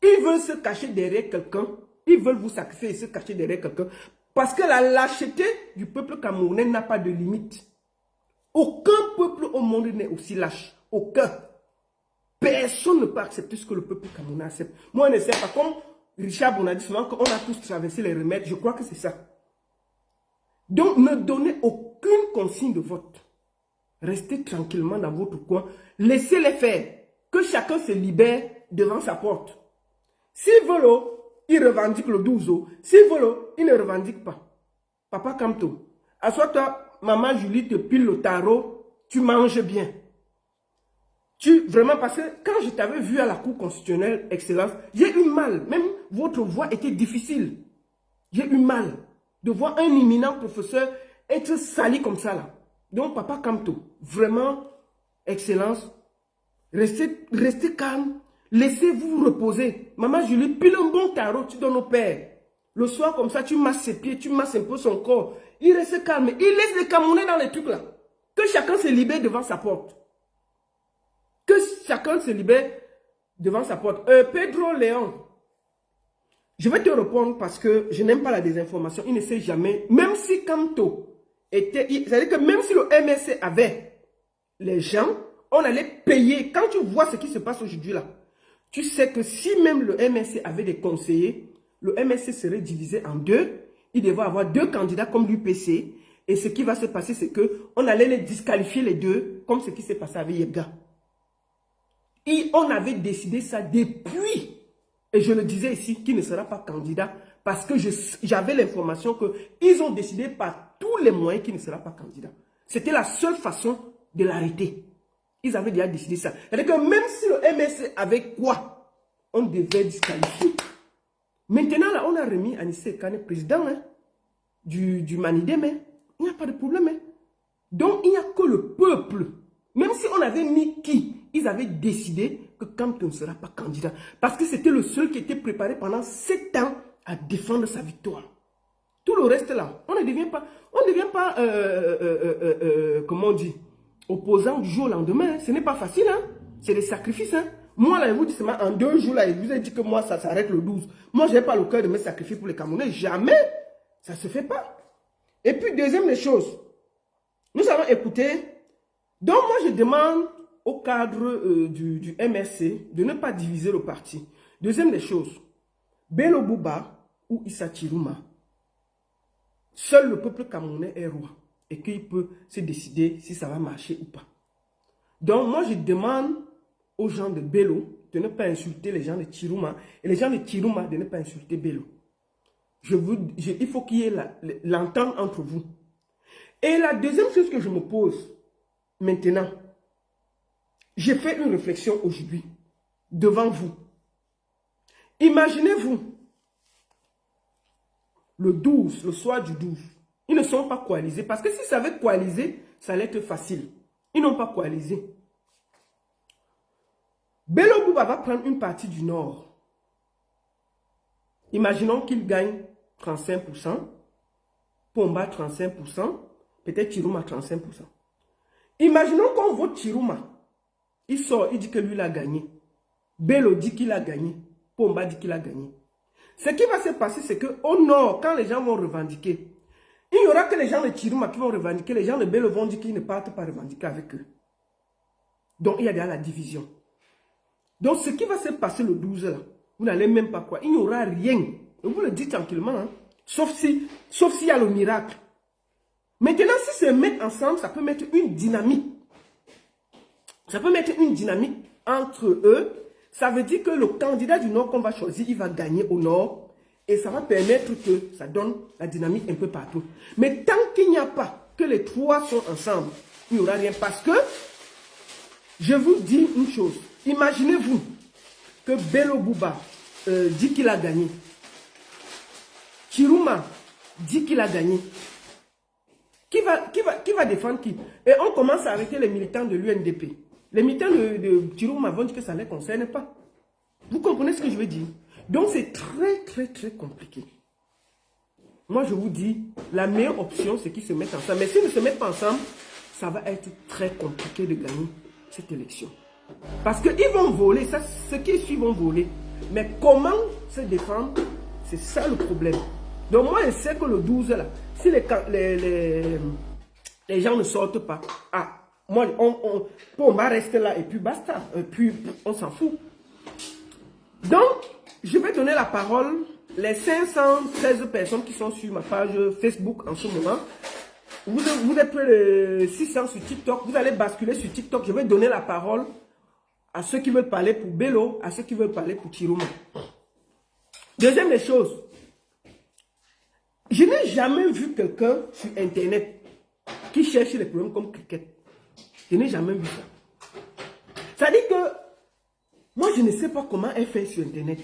Ils veulent se cacher derrière quelqu'un. Ils veulent vous sacrifier et se cacher derrière quelqu'un. Parce que la lâcheté du peuple camerounais n'a pas de limite. Aucun peuple au monde n'est aussi lâche. Aucun. Personne ne peut accepter ce que le peuple camerounais accepte. Moi, je ne sais pas. Comme Richard on a dit souvent qu'on a tous traversé les remèdes. Je crois que c'est ça. Donc, ne donnez aucune consigne de vote. Restez tranquillement dans votre coin. Laissez-les faire. Que chacun se libère devant sa porte. S'ils veulent, ils revendiquent le 12. S'ils veulent, ils ne revendiquent pas. Papa Kamto, assois-toi, maman Julie te pile le tarot, tu manges bien. Vraiment, parce que quand je t'avais vu à la Cour constitutionnelle, Excellence, j'ai eu mal. Même votre voix était difficile. J'ai eu mal de voir un éminent professeur être sali comme ça là. Donc, Papa Kamto, vraiment, Excellence, restez calme. Laissez-vous reposer. Maman Julie, pile un bon tarot, tu donnes au père. Le soir, comme ça, tu masses ses pieds, tu masses un peu son corps. Il reste calme. Il laisse les Camerounais dans les trucs là. Que chacun se libère devant sa porte. Que chacun se libère devant sa porte. Pedro Léon, je vais te répondre parce que je n'aime pas la désinformation. Il ne sait jamais. Même si Kamto était... C'est-à-dire que même si le MSC avait les gens, on allait payer. Quand tu vois ce qui se passe aujourd'hui là, tu sais que si même le MSC avait des conseillers, le MSC serait divisé en deux. Il devait avoir deux candidats comme l'UPC. Et ce qui va se passer, c'est qu'on allait les disqualifier les deux, comme ce qui s'est passé avec Yebga. Et on avait décidé ça depuis, et je le disais ici, qu'il ne sera pas candidat, parce que j'avais l'information qu'ils ont décidé par tous les moyens qu'il ne sera pas candidat. C'était la seule façon de l'arrêter. Ils avaient déjà décidé ça. C'est-à-dire que même si le MSC avait quoi, on devait disqualifier. Maintenant, là, on a remis Anissé Kane président du Manidem. Il n'y a pas de problème. Donc, il n'y a que le peuple. Même si on avait mis qui, ils avaient décidé que Kamto ne sera pas candidat. Parce que c'était le seul qui était préparé pendant 7 ans à défendre sa victoire. Tout le reste là, on ne devient pas, comment on dit, opposant du jour au lendemain. Ce n'est pas facile, hein. C'est des sacrifices. Hein. Moi, là, je vous dis seulement en 2 jours, là, je vous ai dit que moi, ça s'arrête le 12. Moi, je n'ai pas le cœur de me sacrifier pour les Camerounais. Jamais. Ça ne se fait pas. Et puis, deuxième des choses, nous avons écouté. Donc, moi, je demande au cadre du MSC de ne pas diviser le parti. Deuxième des choses, Bello Bouba ou Issa Chiruma, seul le peuple camerounais est roi et qu'il peut se décider si ça va marcher ou pas. Donc, moi, je demande aux gens de Bello de ne pas insulter les gens de Chiruma et les gens de Chiruma de ne pas insulter Bello. Il faut qu'il y ait l'entente entre vous. Et la deuxième chose que je me pose maintenant, j'ai fait une réflexion aujourd'hui devant vous. Imaginez-vous, le 12, le soir du 12, ils ne sont pas coalisés. Parce que s'ils savaient coaliser, ça allait être facile. Ils n'ont pas coalisé. Bello Bouba va prendre une partie du Nord. Imaginons qu'il gagne 35%, Pomba 35%, peut-être Chiruma 35%. Imaginons qu'on vote Chiruma. Il sort, il dit que lui, il a gagné. Bello dit qu'il a gagné. Pomba dit qu'il a gagné. Ce qui va se passer, c'est qu'au nord, quand les gens vont revendiquer, il n'y aura que les gens de Chiruma qui vont revendiquer. Les gens de Bello vont dire qu'ils ne partent pas revendiquer avec eux. Donc, il y a déjà la division. Donc, ce qui va se passer le 12 là, vous n'allez même pas croire. Il n'y aura rien. Donc, vous le dites tranquillement. Hein? Sauf s'il y a le miracle. Maintenant, si se mettent ensemble, ça peut mettre une dynamique. Ça peut mettre une dynamique entre eux. Ça veut dire que le candidat du Nord qu'on va choisir, il va gagner au Nord. Et ça va permettre que ça donne la dynamique un peu partout. Mais tant qu'il n'y a pas que les trois sont ensemble, il n'y aura rien. Parce que, je vous dis une chose. Imaginez-vous que Bello Bouba dit qu'il a gagné. Chiruma dit qu'il a gagné. Qui va défendre qui? Et on commence à arrêter les militants de l'UNDP. Les militants de Chiruma vont dire que ça ne les concerne pas. Vous comprenez ce que je veux dire? Donc c'est très compliqué. Moi je vous dis, la meilleure option c'est qu'ils se mettent ensemble. Mais s'ils ne se mettent pas ensemble, ça va être très compliqué de gagner cette élection. Parce qu'ils vont voler, ça, ceux qui suivent vont voler. Mais comment se défendre? C'est ça le problème. Donc moi je sais que le 12 là, si les gens ne sortent pas, moi on va rester là et puis basta. Et puis on s'en fout. Donc je vais donner la parole les 513 personnes qui sont sur ma page Facebook en ce moment. Vous êtes près de 600 sur TikTok. Vous allez basculer sur TikTok. Je vais donner la parole à ceux qui veulent parler pour Bello, à ceux qui veulent parler pour Chiruma. Deuxième des choses. Je n'ai jamais vu quelqu'un sur Internet qui cherche les problèmes comme cricket. Je n'ai jamais vu ça. Ça dit que moi, je ne sais pas comment elle fait sur Internet.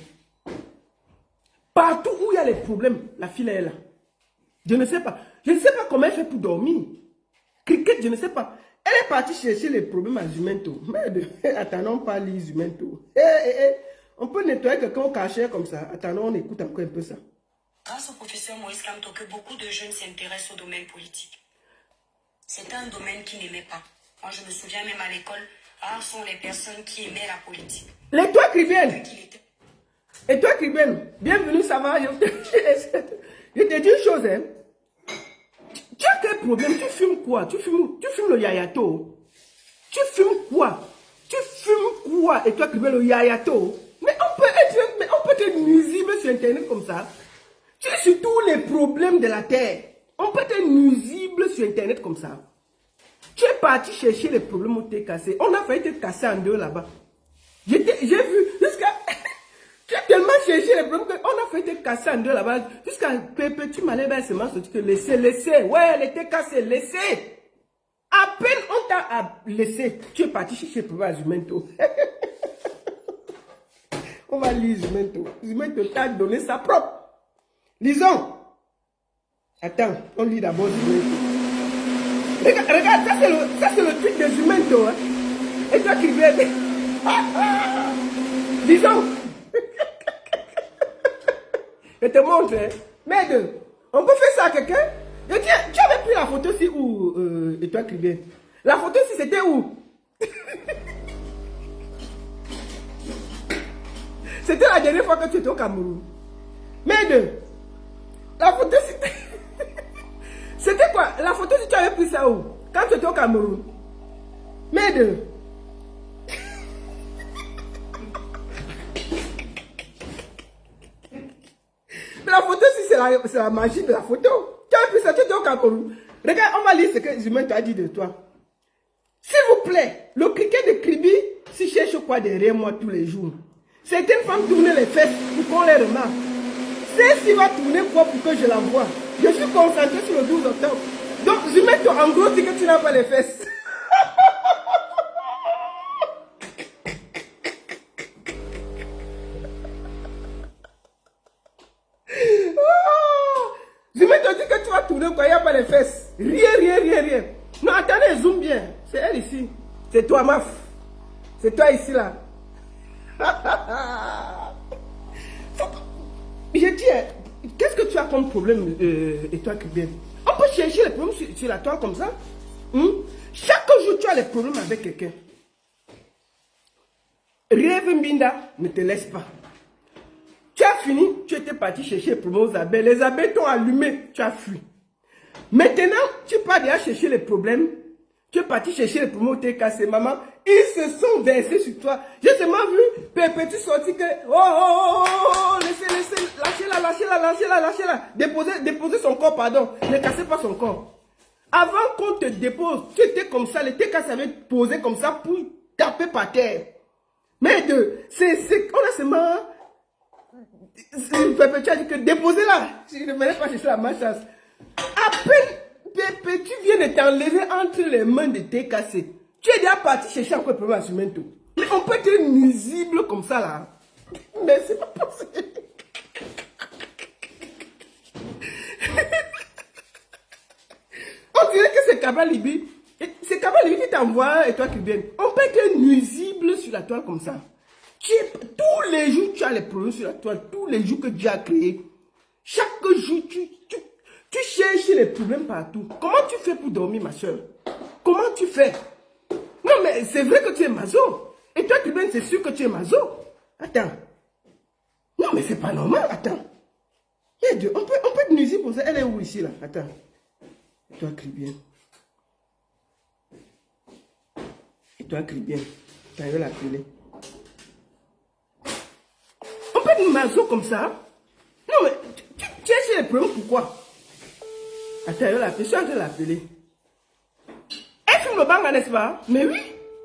Partout où il y a les problèmes, la fille est là. Je ne sais pas. Je ne sais pas comment elle fait pour dormir. Cricket, je ne sais pas. Elle est partie chercher les problèmes à Zumento. Mais attendons pas les Zumento. On peut nettoyer quelqu'un au cachet comme ça. Attendons, on écoute encore un peu ça. Grâce au professeur Moïse Kamto que beaucoup de jeunes s'intéressent au domaine politique. C'était un domaine qu'ils n'aimaient pas. Moi, je me souviens même à l'école, rares sont les personnes qui aimaient la politique. Les toi, Cribienne. Et toi, Cribienne, bienvenue, ça va. Je te dis une chose, hein. Tu as quel problème? Tu fumes quoi? Tu fumes le yayato? Tu fumes quoi? Tu fumes quoi? Et toi, Cribienne, le yayato? Mais on peut être nuisible sur Internet comme ça. Tu es sur tous les problèmes de la terre. On peut être nuisible sur Internet comme ça. Tu es parti chercher les problèmes où tu es cassé. On a failli te casser en deux là-bas. J'ai vu jusqu'à... Tu as tellement cherché les problèmes qu'on a failli te casser en deux là-bas. Jusqu'à petit malin seulement sorti que laissez. Ouais, elle était cassée, laissez. À peine on t'a laissé. Tu es parti chercher les problèmes à Zumento. On va lire Zumento. Zumento t'a donné sa propre. Lisons. Attends, on lit d'abord Zumento. Regarde, ça c'est le truc de Zumento. Hein? Et toi qui viens. Lisons. Je te montre. Hein? Merde, on peut faire ça à quelqu'un? Tu avais pris la photo ici où? Et toi qui viens. La photo ici c'était où? C'était la dernière fois que tu étais au Cameroun. Merde. La photo c'était... C'était quoi? La photo si tu avais pris ça où? Quand tu étais au Cameroun. Merde. La photo si c'est la magie de la photo. Tu as pris ça, tu étais au Cameroun. Regarde, on va lire ce que Zumento a dit de toi. S'il vous plaît, le cricket de Kribi, si cherche quoi derrière moi tous les jours. Certaines femmes tournent les fesses pour qu'on les remarque. Celle-ci va tourner quoi pour que je la voie? Je suis concentré sur le 12 octobre. Donc, Zumento, en gros, c'est que tu n'as pas les fesses. Zumento dit que tu vas tourner quoi, il n'y a pas les fesses. Rien. Non, attendez, zoom bien. C'est elle ici. C'est toi, Maf. C'est toi ici, là. Je dis, qu'est-ce que tu as comme problème, et toi qui viens? On peut chercher les problèmes sur la toile comme ça. Chaque jour, tu as les problèmes avec quelqu'un. Rêve Mbinda, ne te laisse pas. Tu as fini, tu étais parti chercher les problèmes aux abeilles. Les abeilles t'ont allumé, tu as fui. Maintenant, tu pars déjà chercher les problèmes. Tu es parti chercher les problèmes où t'es cassé, maman. Ils se sont versés sur toi. J'ai seulement vu Pépé sortir que... Oh, lâchez-la. Déposez son corps, pardon. Ne cassez pas son corps. Avant qu'on te dépose, tu étais comme ça. Les TKC avaient posé comme ça pour taper par terre. Mais on a seulement... Pépé, tu as dit que déposez-la. Je ne venais pas chercher la malchance. À peine, Pépé, tu viens de t'enlever entre les mains de TKC. Tu es déjà parti chercher encore le problème à Sumento. Mais on peut être nuisible comme ça là. Mais c'est pas possible. On dirait que c'est Kabla Libi. C'est Kabla Libi qui t'envoie et toi qui viens. On peut être nuisible sur la toile comme ça. Tous les jours, tu as les problèmes sur la toile. Tous les jours que Dieu a créé. Chaque jour, tu cherches les problèmes partout. Comment tu fais pour dormir, ma soeur? Comment tu fais? Non, mais c'est vrai que tu es maso. Et toi, Tribune, c'est sûr que tu es maso. Attends. Non, mais c'est pas normal. Attends. On peut être nuisible pour ça. Elle est où ici, là? Attends. Et toi, Tribune. Et toi, Tribune. Tu vas l'appeler. On peut être maso comme ça? Non, mais tu es chez les problèmes, pourquoi? Attends, je vais l'appeler. Je suis en train de l'appeler. Elle filme le banga, n'est-ce pas? Mais oui,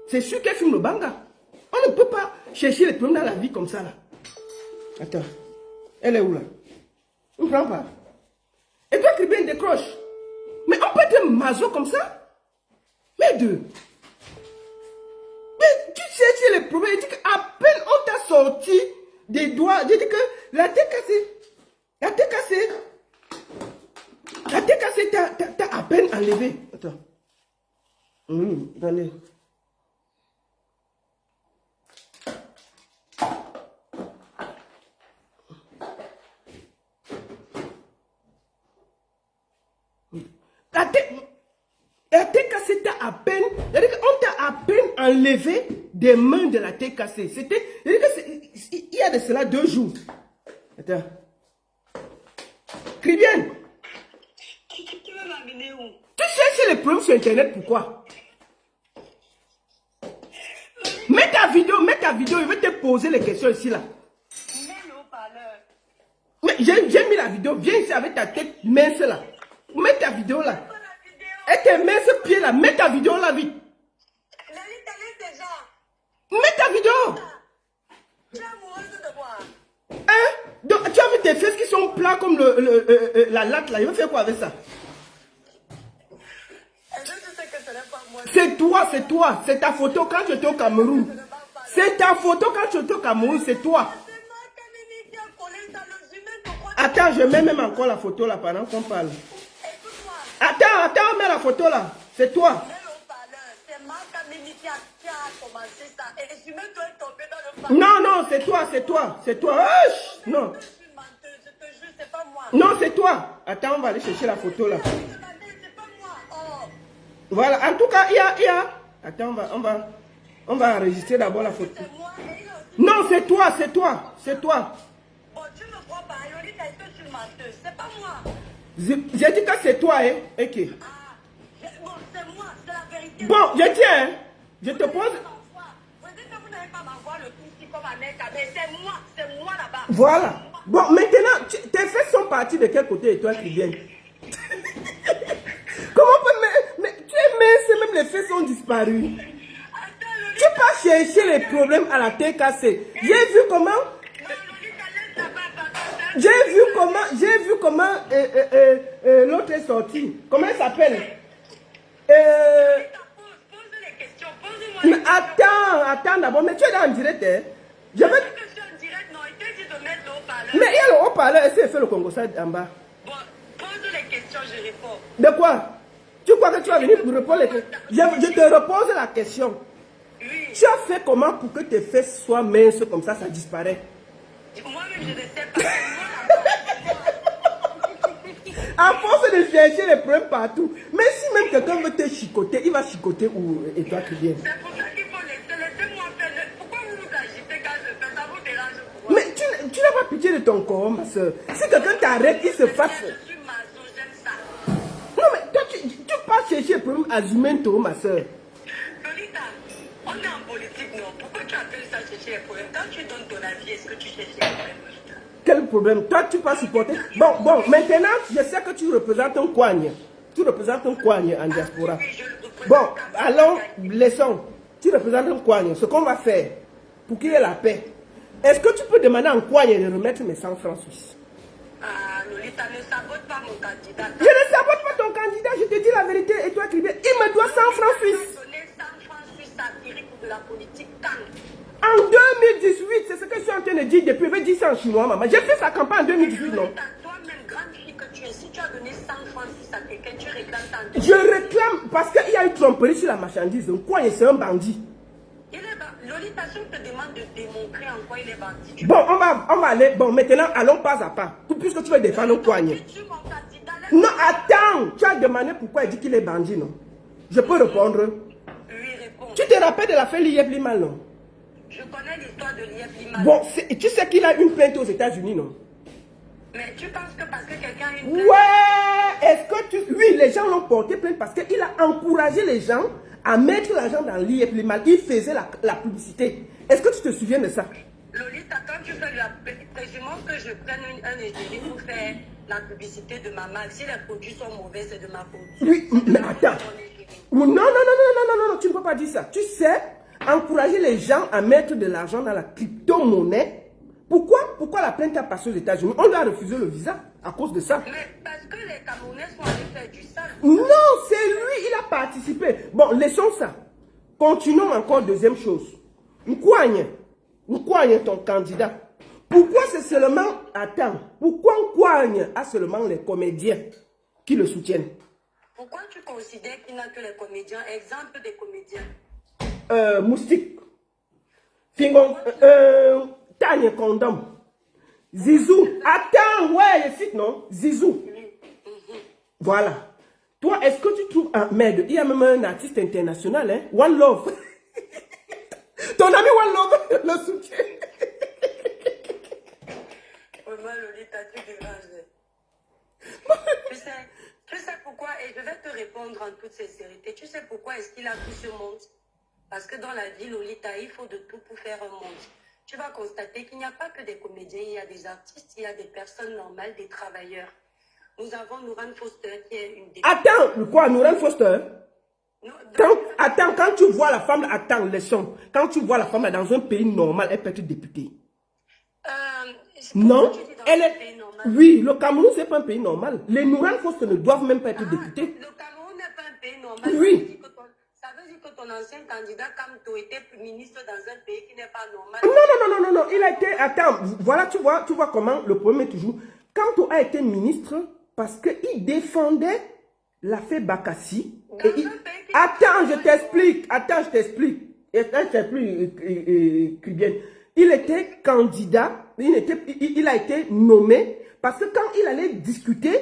c'est sûr qu'elle filme le banga. On ne peut pas chercher les problèmes dans la vie comme ça, là. Attends. Elle est où, là? On ne prend pas. Et toi, Tribune, décroche. Mais on peut être maso comme ça? Mais tu cherches les problèmes. Je dis qu'à peine on t'a sorti des doigts. Je dis que la tête cassée. La tête cassée. La tête cassée, t'as à peine enlevé. Attends. Attendez. La tête cassée, t'as à peine. C'est-à-dire qu'on t'a à peine enlevé des mains de la tête cassée. C'était. Il y a de cela 2 jours. Attends. Crie bien. Tu veux m'amener où? Tu cherches les problèmes sur Internet, pourquoi? Mets ta vidéo, je vais te poser les questions ici, là. Mets le haut-parleur. Mais j'ai mis la vidéo, viens ici avec ta tête mince, là. Mets ta vidéo, là. Et tes minces pieds, là, mets ta vidéo, là, vite. Mets ta vidéo. Tu es amoureuse de moi. Hein? Donc, tu as vu tes fesses qui sont plats comme la latte, là. Il va faire quoi avec ça? Est-ce que tu sais que ce n'est pas moi? C'est toi. C'est ta photo quand tu étais au Cameroun. C'est ta photo quand tu étais au Cameroun, c'est toi. Attends, je mets même encore la photo là pendant qu'on parle. Attends, mets la photo là. C'est toi. C'est Marc Amini qui a commencé ça. Et je me dois tomber dans le Non, c'est toi. Non. Je suis menteuse, je te jure, c'est pas moi. Non, c'est toi. Attends, on va aller chercher la photo là. C'est pas moi. Oh. Voilà, en tout cas, il y a. Attends, on va enregistrer d'abord la photo. C'est moi. Non, c'est toi. Bon, tu me crois pas. Yolita, est-ce que tu es menteuse? C'est pas moi. J'ai dit que c'est toi, hein. Ok. Bon, c'est moi, c'est la vérité. Bon, je tiens, hein. Je te pose. Vous dites que vous n'avez pas m'envoyer le tout ici comme un mec, mais c'est moi là-bas. Voilà. Bon, maintenant, tes fesses sont parties de quel côté et toi qui viens? Comment on peut... Mais tu es mince, même les fesses ont disparu. Tu peux chercher les problèmes à la tête cassée. J'ai vu comment... l'autre est sorti. Comment elle s'appelle? Pose les questions, posez-moi. Attends d'abord, mais tu es là en direct, hein? Je vais... Je suis en direct, non, il t'a dit de mettre le haut-parleur. Mais il y a le haut-parleur, est-ce qu'elle fait le Congo ça en bas? Bon, pose les questions, je réponds. De quoi? Tu crois que tu vas venir pour répondre les questions? Je te repose la question. Oui. Tu as fait comment pour que tes fesses soient minces comme ça disparaît? Moi-même, je ne sais pas. C'est moi là-bas. À force de chercher les problèmes partout. Mais si même quelqu'un veut te chicoter, il va chicoter où et toi qui viens. C'est pour ça qu'il faut laisser moi faire. Pourquoi vous vous agitez quand je fais ça? Vous dérange pourquoi? Mais tu n'as pas pitié de ton corps, ma soeur. Si quelqu'un t'arrête, il se fasse. Je suis maso, j'aime ça. Non, mais toi, tu pars chercher les problèmes à Zumento, ma soeur. Lolita, on est en politique, non? Pourquoi tu appelles ça chercher les problèmes? Quand tu donnes ton avis, est-ce que tu cherches les problèmes, Lolita? Quel problème? Toi, tu peux supporter. Bon, maintenant, je sais que tu représentes un coigne. Tu représentes un coigne en diaspora. Oui, je le représente. Bon, allons, laissons. Tu représentes un coigne. Ce qu'on va faire pour qu'il y ait la paix, est-ce que tu peux demander à un coigne de remettre mes 100 francs suisses? Ah, Lolita, ne sabote pas mon candidat. Je ne sabote pas ton candidat, je te dis la vérité. Et toi, Cribé, il me doit 100 francs Tu suisses. as donné 100 francs suisses à Thierry pour de la politique. Quand? En 2018, c'est ce que je suis en train de dire depuis. Je vais dire ça en chinois, maman. J'ai fait sa campagne en 2018, non? Lolita, toi-même, grande fille que tu es, si tu as donné 100 francs suisses à quelqu'un, tu réclames ça en 2018. Je réclame parce qu'il y a eu tromperie sur la marchandise. Un coigne, c'est un bandit. Lolita, si on te demande de démontrer en quoi il est bandit, tu Bon, on va aller. Bon, maintenant, allons pas à pas. Puisque tu veux défendre un coigne. tu mon candidat. Non, attends. Tu as demandé pourquoi il dit qu'il est bandit, non? Je peux répondre. Lui répond. Tu te rappelles de l'affaire Lieb Limal, non? Je connais l'histoire de Lieb Limal. Bon, tu sais qu'il a une plainte aux États-Unis, non? Mais tu penses que parce que quelqu'un a une plainte, Ouais! Est-ce que tu... Oui, les gens l'ont porté plainte parce qu'il a encouragé les gens à mettre l'argent dans Lieb Limal. Il faisait la publicité. Est-ce que tu te souviens de ça? Lolita, quand tu fais la présumons que je prenne un égérie pour faire la publicité de ma marque. Si les produits sont mauvais, c'est de ma faute. Oui, mais attends. Non, non, non, non, non, non, non, tu ne peux pas dire ça. Tu sais, encourager les gens à mettre de l'argent dans la crypto-monnaie. Pourquoi la plainte a passé aux États-Unis? On lui a refusé le visa à cause de ça. Mais parce que les Camerounais sont allés faire du sale. Non, c'est lui, il a participé. Bon, laissons ça. Continuons encore, deuxième chose. Nkouagne, ton candidat. Pourquoi c'est seulement... Attends, pourquoi Nkouagne a seulement les comédiens qui le soutiennent? Pourquoi tu considères qu'il n'a que les comédiens? Exemple des comédiens. Moustique. Fingon. Tanya Condom. Zizou. Attends, ouais, je cite, non? Zizou. Voilà. Toi, est-ce que tu trouves... Ah, merde, il y a même un artiste international, hein? One Love. Ton ami One Love le soutient. Vraiment, Lolita, tu déranges. Tu sais pourquoi, et je vais te répondre en toute sincérité, tu sais pourquoi est-ce qu'il a pris ce monde? Parce que dans la vie, Lolita, il faut de tout pour faire un monde. Tu vas constater qu'il n'y a pas que des comédiens, il y a des artistes, il y a des personnes normales, des travailleurs. Nous avons Nouran Foster qui est une des... Attends, quoi, Nouran Foster? Non, Quand tu vois la femme, attends, laissons. Quand tu vois la femme dans un pays normal, elle peut être députée. Non, elle est... Oui, le Cameroun, c'est pas un pays normal. Les Nouran Foster ne doivent même pas être députés. Le Cameroun n'est pas un pays normal. Oui. Ça veut dire que ton ancien candidat, Kamto, était ministre dans un pays qui n'est pas normal. Non, il a été... Attends, voilà, tu vois comment le problème est toujours... Kanto a été ministre parce qu'il défendait l'affaire Bakassi. Attends, je t'explique. Il était candidat, il a été nommé parce que quand il allait discuter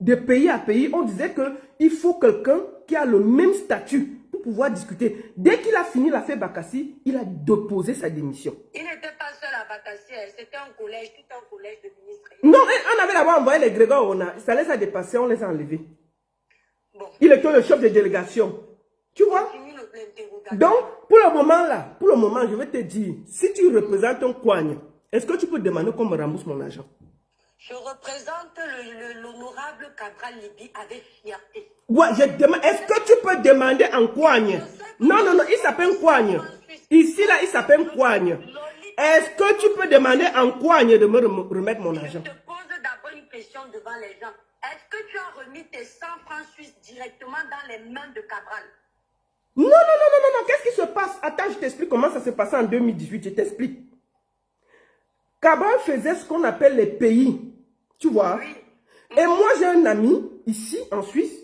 de pays à pays, on disait qu'il faut quelqu'un qui a le même statut pour pouvoir discuter. Dès qu'il a fini l'affaire Bakassi, il a déposé sa démission. Il n'était pas seul à Bakassi, c'était un collège, tout un collège de ministres. Non, on avait d'abord envoyé les Grégoire, ça les a dépassés, on les a enlevés. Bon. Il était le chef de délégation. Tu vois? Donc, pour le moment, je vais te dire, si tu représentes un coigne, est-ce que tu peux demander qu'on me rembourse mon argent? Je représente l'honorable Cabral Libi avec fierté. Ouais, est-ce que tu peux demander en coigne? Non, il s'appelle coigne. Ici, là, il s'appelle coigne. Est-ce que tu peux demander en coigne de me remettre mon argent? Je te pose d'abord une question devant les gens. Est-ce que tu as remis tes 100 francs suisses directement dans les mains de Cabral? Non. Qu'est-ce qui se passe? Attends, je t'explique comment ça s'est passé en 2018. Je t'explique. Cabral faisait ce qu'on appelle les pays. Tu vois? Oui. Et moi, j'ai un ami ici, en Suisse,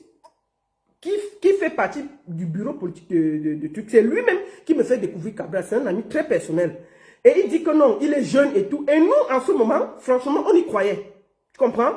qui fait partie du bureau politique de trucs. C'est lui-même qui me fait découvrir Cabral. C'est un ami très personnel. Et il dit que non, il est jeune et tout. Et nous, en ce moment, franchement, on y croyait. Tu comprends?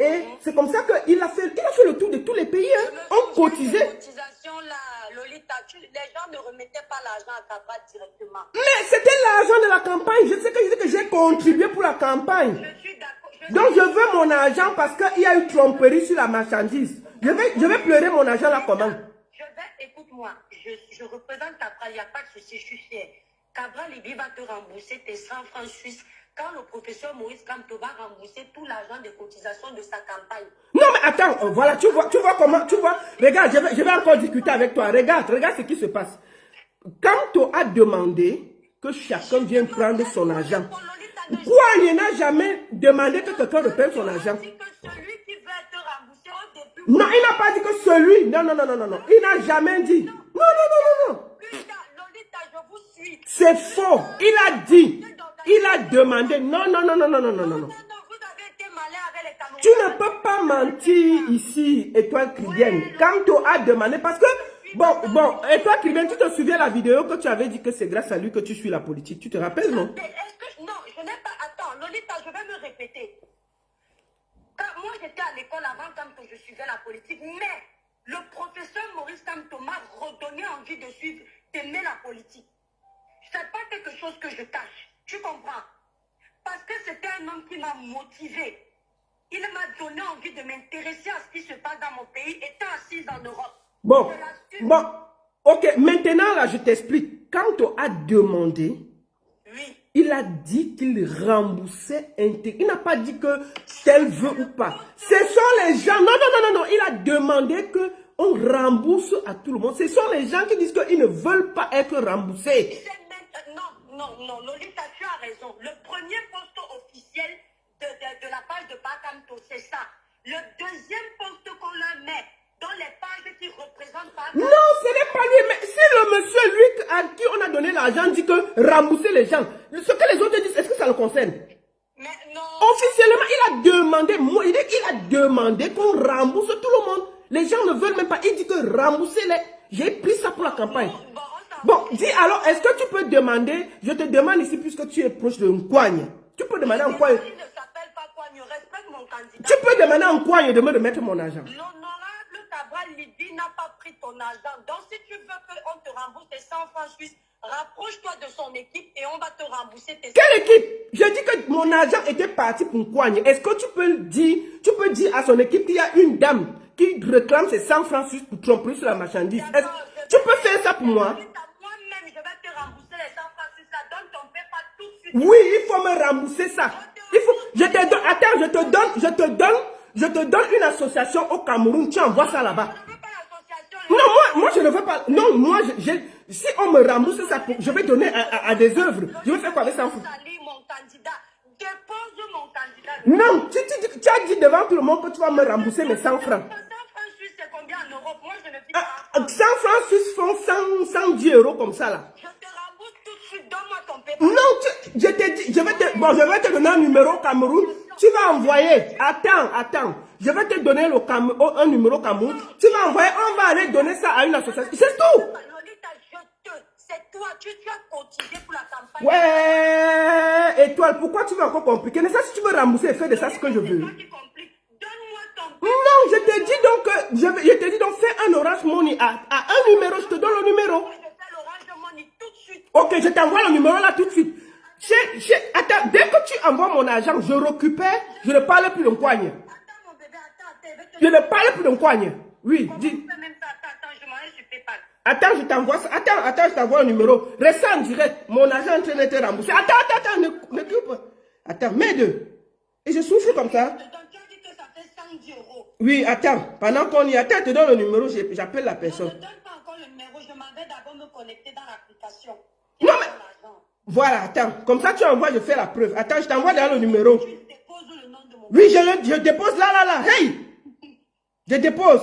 Et c'est comme ça qu'il a fait le tour de tous les pays. Hein. On cotisait. Cotisation là, Lolita, les gens ne remettaient pas l'argent à Cabral directement. Mais c'était l'argent de la campagne. Je sais que j'ai contribué pour la campagne. Je suis d'accord. Donc je veux mon argent parce qu'il y a eu tromperie sur la marchandise. Je vais pleurer mon argent là comment? Écoute-moi, je représente Cabral, il n'y a pas de souci, je suis fier. Cabral, il va te rembourser tes 100 francs suisses quand le professeur Maurice Kamto va rembourser tout l'argent de cotisation de sa campagne. Non mais attends, voilà, tu vois comment, regarde, je vais encore discuter avec toi. Regarde ce qui se passe. Kamto a demandé que chacun vienne prendre son argent. Kouagne n'a jamais demandé que quelqu'un reprenne son argent. Non, il n'a pas dit que celui. Non. Il n'a jamais dit. Non. C'est faux. Il a dit. Il a demandé. Non. Tu ne peux pas mentir ici, Étoile Cribienne. Kamto a demandé parce que, bon, Étoile Cribienne, tu te souviens la vidéo que tu avais dit que c'est grâce à lui que tu suis la politique. Tu te rappelles, non? Non, je n'ai pas. Attends, Lolita, je vais me répéter. Quand moi, j'étais à l'école avant Kamto, je suivais la politique, mais le professeur Maurice Kamto m'a redonné envie de suivre, d'aimer la politique. Ce n'est pas quelque chose que je cache. Tu comprends? Parce que c'était un homme qui m'a motivé. Il m'a donné envie de m'intéresser à ce qui se passe dans mon pays, étant assise en Europe. Bon, ok, maintenant là, je t'explique. Kamto a demandé, oui. Il a dit qu'il remboursait intégral. Il n'a pas dit que tel veut ou pas. Ce sont les gens, non, il a demandé qu'on rembourse à tout le monde. Ce sont les gens qui disent qu'ils ne veulent pas être remboursés. Non, Lolita, tu as raison. Le premier poste officiel de la page de Bakamto, c'est ça. Le deuxième poste qu'on leur met dans les pages qui représentent Bakamto. Non, ce n'est pas lui. Mais si le monsieur, lui, à qui on a donné l'argent, dit que rembourser les gens, ce que les autres disent, est-ce que ça le concerne? Mais non. Officiellement, il a demandé qu'on rembourse tout le monde. Les gens ne veulent même pas. Il dit que rembourser les... J'ai pris ça pour la campagne. Bon, dis alors, est-ce que tu peux demander, je te demande ici, puisque tu es proche de Nkouagne, tu peux demander à Nkouagne. Il ne s'appelle pas Nkouagne, respecte mon candidat. Tu peux demander à Nkouagne de me remettre mon argent. L'honorable Cabral Libye n'a pas pris ton argent. Donc si tu veux qu'on te rembourse tes 100 francs suisses, rapproche-toi de son équipe et on va te rembourser tes 100 francs. Quelle équipe? J'ai dit que mon argent était parti pour Nkouagne. Est-ce que tu peux dire à son équipe qu'il y a une dame qui réclame ses 100 francs suisses pour tromper sur la marchandise? Tu peux faire ça pour moi? Oui, il faut me rembourser ça. Je te donne une association au Cameroun. Tu envoies ça là-bas. Non, moi je ne veux pas. Non, moi, si on me rembourse ça, je vais donner à des œuvres. Je vais faire quoi avec ça? Non, tu as dit devant tout le monde que tu vas me rembourser mes 100 francs. 100 francs suisses font 110 € comme ça là. Non, je t'ai dit, je vais te donner un numéro au Cameroun. Tu vas envoyer. Attends. Je vais te donner un numéro au Cameroun. Tu vas envoyer, on va aller donner ça à une association. C'est tout. C'est toi, tu as cotisé pour la campagne. Ouais, Étoile, pourquoi tu veux encore compliquer? Mais ça, si tu veux rembourser, fais de ça ce que je veux. Non, je t'ai dit donc, fais un Orange Money à un numéro, je te donne le numéro. Ok, je t'envoie le numéro là tout de suite. Attends, dès que tu envoies mon argent, je récupère, je ne parle plus de Nkouagne. Je ne parle plus de Nkouagne. Oui, dis. Attends, je t'envoie ça. Attends, je t'envoie le numéro. Reste en direct. Mon argent est en train d'être remboursé. Attends, ne coupe. Attends, mets deux. Et je souffle comme ça. Oui, attends. Pendant qu'on y attend, je te donne le numéro, j'appelle la personne. Ne donne pas encore le numéro, je m'en vais d'abord me connecter dans l'application. Non, mais... Voilà, attends. Comme ça, tu envoies, je fais la preuve. Attends, je t'envoie dans le numéro. Tu déposes le nom de mon... Oui, je dépose là. Hey! Je dépose.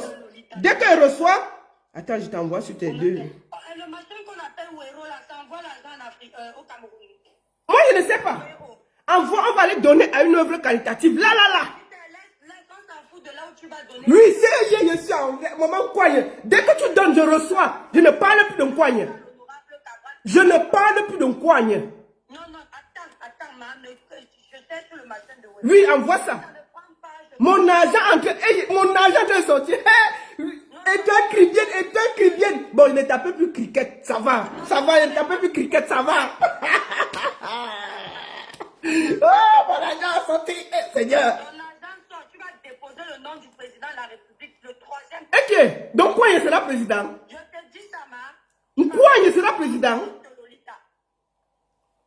Dès qu'elle reçoit... Attends, je t'envoie sur tes deux. Le machin qu'on appelle Ouero, là, ça envoie l'argent en Afrique, au Cameroun. Moi, je ne sais pas. On va aller donner à une œuvre qualitative. Là. Oui, c'est je suis en moment Nkouagne. Dès que tu donnes, je reçois. Je ne parle plus de Nkouagne. Je ne parle plus de Nkouagne. Non, attends, maman, je sais sur le machin de Ouero. Oui, envoie ça. Je Mon argent est sorti. Éteins cribienne. Bon, il ne tapait plus cricket, ça va. Ça va, il ne tapait plus cricket, ça va. Oh, mon argent est sorti. Seigneur. Ton argent sort, tu vas déposer le nom du président de la République, le 3e. Ok, donc quoi, il sera président? Je te dis ça, ma. Quoi, il sera président?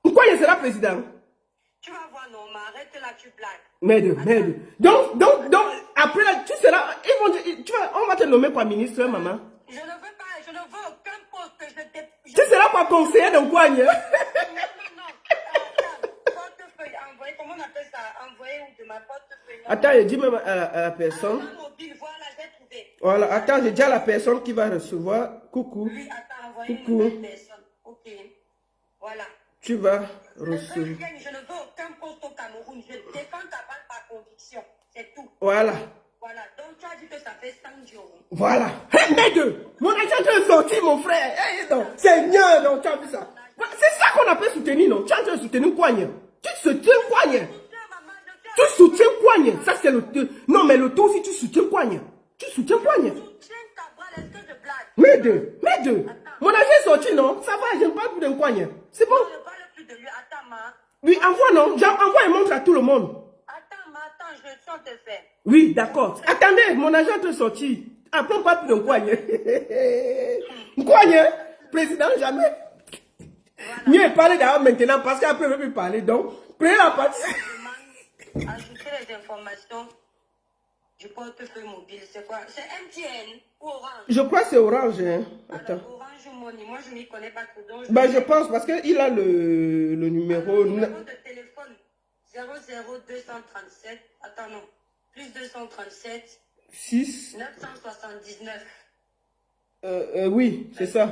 Pourquoi il sera président? Tu vas voir, non, mais arrête là, tu blagues. Merde. Donc, après, là, tu seras, on va te nommer quoi, ministre, maman? Je ne veux aucun poste que Tu seras pas conseiller d'un coin, hein? Non. Portefeuille, envoyé, comment on appelle ça? Envoyé ou de ma portefeuille? Attends, je dis même à la personne. Mobile, voilà, j'ai trouvé. Voilà, attends, j'ai dit à la personne qui va recevoir. Coucou. Oui, attends, envoyez une Coucou. nouvelle personne. Ok. Voilà. Tu vas Je ne recevoir. veux aucun poste au Cameroun. Je défends ta balle par conviction. C'est tout. Voilà. Voilà. Donc, tu as dit que ça fait 100 jours. Voilà. Hé, merde! Mon argent est sorti, mon frère. Hey, non. Seigneur, non, tu as vu ça? C'est ça qu'on appelle soutenir, non? Tu as de soutenir Kouagne. Tu soutiens Kouagne. Tu soutiens Kouagne. Ça, c'est le. Non, mais le tout, si tu soutiens Kouagne. Tu soutiens Kouagne. Soutiens ta balle. Est-ce que je blague? Merde. Mon argent est sorti, non? Ça va, je ne parle plus d'un Kouagne. C'est bon? Je ne parle plus de lui. Attends, ma. Oui, envoie, non? Envoie et montre à tout le monde. Attends, je sens te faire. Oui, d'accord. Attendez, mon argent est sorti. Après, on parle plus d'un Kouagne. Kouagne, président, jamais. Mieux parler d'ailleurs maintenant parce qu'après, on ne peut plus parler. Donc, prenez la partie. Je demande ajouter les informations du portefeuille mobile. C'est quoi? C'est MTN ou Orange? Je crois que c'est Orange. Hein. Attends. Alors, Orange ou Money, moi je ne m'y connais pas trop. Donc Je pense parce qu'il a le numéro. Le numéro de téléphone 00237. Attends, non. Plus 237 6. 979. Oui, c'est ça.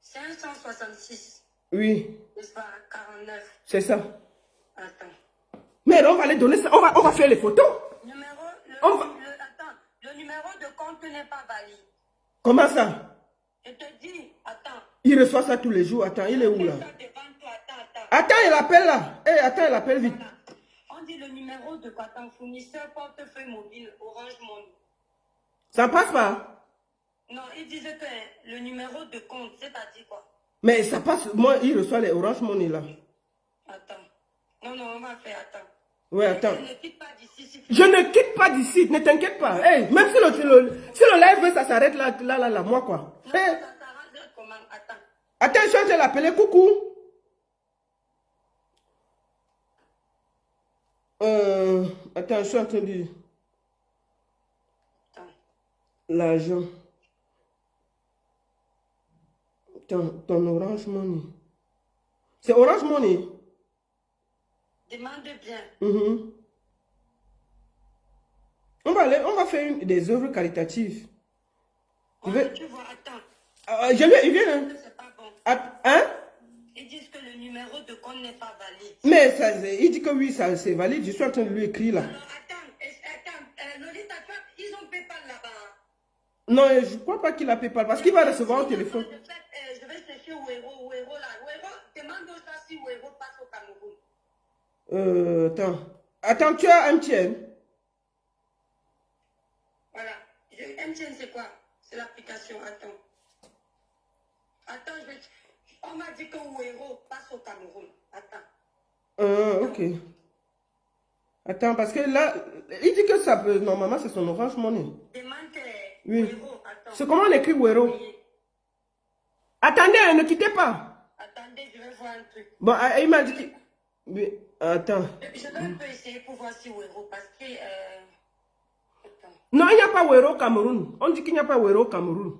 566. Oui, N'est-ce pas? 49. c'est ça. Attends. Mais on va les donner ça. On va faire les photos. Attends, le numéro de compte n'est pas valide. Comment ça? Je te dis, attends. Il reçoit ça tous les jours. Attends, il est où là? Attends. Attends, il appelle là. Attends, il appelle vite. Voilà. On dit le numéro de quoi? Ton fournisseur portefeuille mobile Orange Money. Ça passe pas? Non, il disait que le numéro de compte, c'est-à-dire quoi? Mais ça passe. Moi, il reçoit les Orange Money là. Attends. Non, on va faire, attends. Oui, attends. Je ne quitte pas d'ici. Je ne quitte pas d'ici, ne t'inquiète pas. Hey, même si le live, ça s'arrête là, moi quoi. Non, Hey. ça s'arrange comment? Attends. Attends, je suis en train de l'appeler, coucou. Attends, je suis en train de dire. Attends. L'argent. Ton Orange Money. C'est Orange Money. Demande bien. On va faire des œuvres caritatives. Tu vois, attends. Il vient, hein? C'est pas bon. Hein? Ils disent que le numéro de compte n'est pas valide. Mais ça, il dit que oui, ça c'est valide. Je suis en train de lui écrire là. Alors, attends, Lolita, ils ont PayPal là-bas. Non, je ne crois pas qu'il a PayPal parce qu'il va recevoir au téléphone. Je vais chercher Wero là. Wero, demande aux gens si Wero passe au Cameroun. Attends, tu as MTN? Voilà. MTN, c'est quoi? C'est l'application. Attends, on m'a dit que Wero passe au Cameroun. Attends. Ok. Attends, parce que là, il dit que ça peut. Normalement, c'est son Orange Money. Demande que Oui. Wero, attends. C'est comment on écrit Wero? Oui. Attendez, ne quittez pas. Attendez, je vais voir un truc. Bon, il m'a dit que. Oui, attends. Je vais un peu essayer pour voir si Wero, parce que... Attends. Non, il n'y a pas Wero au Cameroun. On dit qu'il n'y a pas Wero au Cameroun.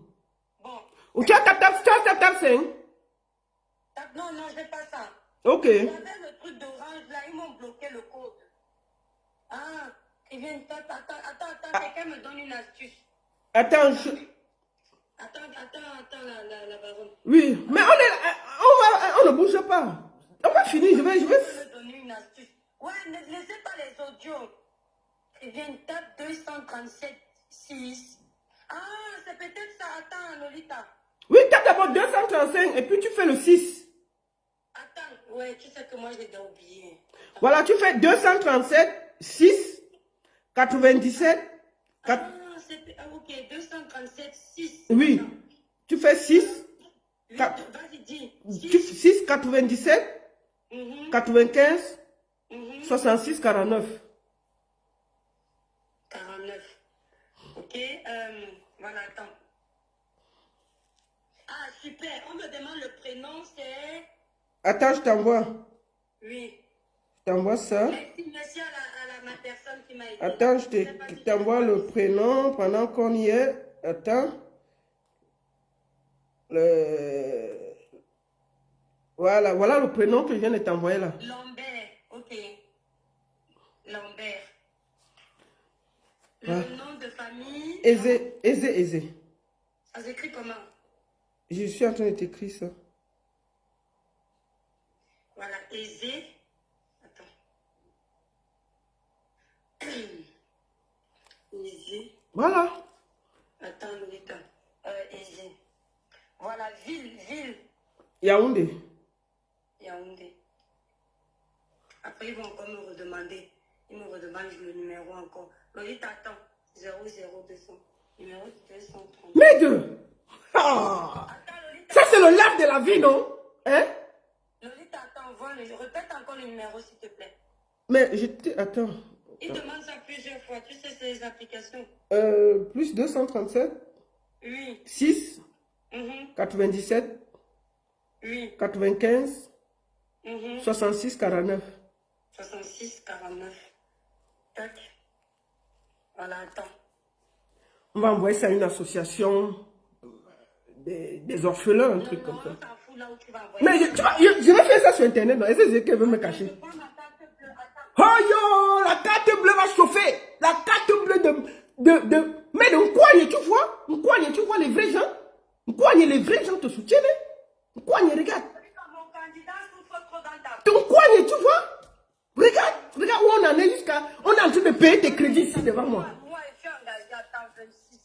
Bon. Ou tu as tap 5? Non, je n'ai pas ça. Ok. J'avais le truc d'Orange là, ils m'ont bloqué le code. Ah, ils viennent. Attends, quelqu'un me donne une astuce. Attends, Attends, la baronne. Oui, mais on ne bouge pas. On va finir, je vais... Je vais me donner une astuce. Ouais, ne laissez pas les audios. Ils viennent, tape 237 6. Ah, c'est peut-être ça. Attends, Lolita. Oui, tape d'abord 235 et puis tu fais le 6. Attends, ouais, tu sais que moi j'ai déjà oublié. Voilà, tu fais 237 6 97. Ah, ok, 237, 6. Oui. Attends. Tu fais 6. Vas-y, dis. 6, 97, Mhm, 95, mhm. 66, 49. 49. Ok, voilà, attends. Ah, super. On me demande le prénom, c'est... Attends, je t'envoie. Oui. Je t'envoie ça. Merci à ma personne qui m'a aidé. Attends, Je sais pas je si t'envoie je le vois. prénom pendant qu'on y est. Attends. Voilà le prénom que je viens de t'envoyer là. Lambert, ok. Lambert. Le Ah. nom de famille... Aisé. Ça s'écrit comment? Je suis en train de t'écrire ça. Voilà, aisé. Attends. Aisé. Voilà. Attends, Lolita. Aisé. Voilà, ville. Yaoundé. Yaoundé. Après, ils vont encore me redemander. Ils me redemandent le numéro encore. Lolita, attends. 00200. Numéro 230. Mais deux. Ah. Attends, Lolita. Ça, c'est le lave de la vie, non? Hein? Lolita, attends, répète encore le numéro, s'il te plaît. Mais attends. Ils demandent ça plusieurs fois. Tu sais, c'est les applications. Plus 237, Oui. 6, Mhm. 97, Oui. 95, Mhm. 66, 49. 66, 49. Tac. Voilà, attends. On va envoyer ça à une association des orphelins, un truc comme ça. On s'en fout là où tu vas envoyer. Mais je vais faire ça sur Internet, non? Est-ce que quelqu'un veut me Je cacher? prends ma carte bleue. Attends. Oh yo, la carte bleue va chauffer. La carte bleue mais de Nkouagne, tu vois? Nkouagne, tu vois les vrais gens? Nkouagne, les vrais gens te soutiennent. Nkouagne, regarde. Mon candidat souffre trop dans ta... Nkouagne, tu vois? Regarde où on en est jusqu'à... On est en train de payer tes crédits ici devant moi. Moi, je suis engagée à temps 26.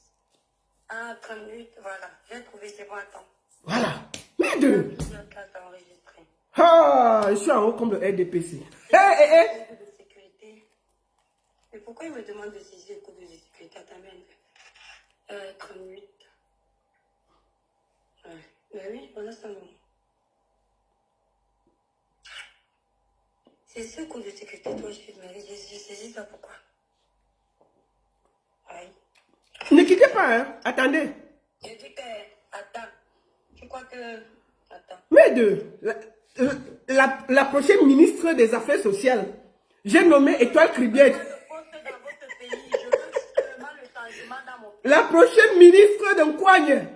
Ah, 38, voilà. J'ai trouvé, c'est bon, attends. Voilà. Mais deux. Notre carte enregistrée. Ah, je suis en haut comme le RDPC. Code de sécurité. Mais pourquoi il me demande de saisir le code de sécurité? Attends, 38. Ouais. Mais oui, voilà ça, non. C'est ce code de sécurité, toi, j'ai saisi ça, pourquoi? Oui. Ne quittez pas, hein. Attendez. J'ai dit que... Attends. Tu crois que... Attends. Mais deux. La prochaine ministre des Affaires sociales, j'ai nommé Étoile Cribière. Dans votre pays, je veux seulement le changement dans mon pays. La prochaine ministre de Nkouagne.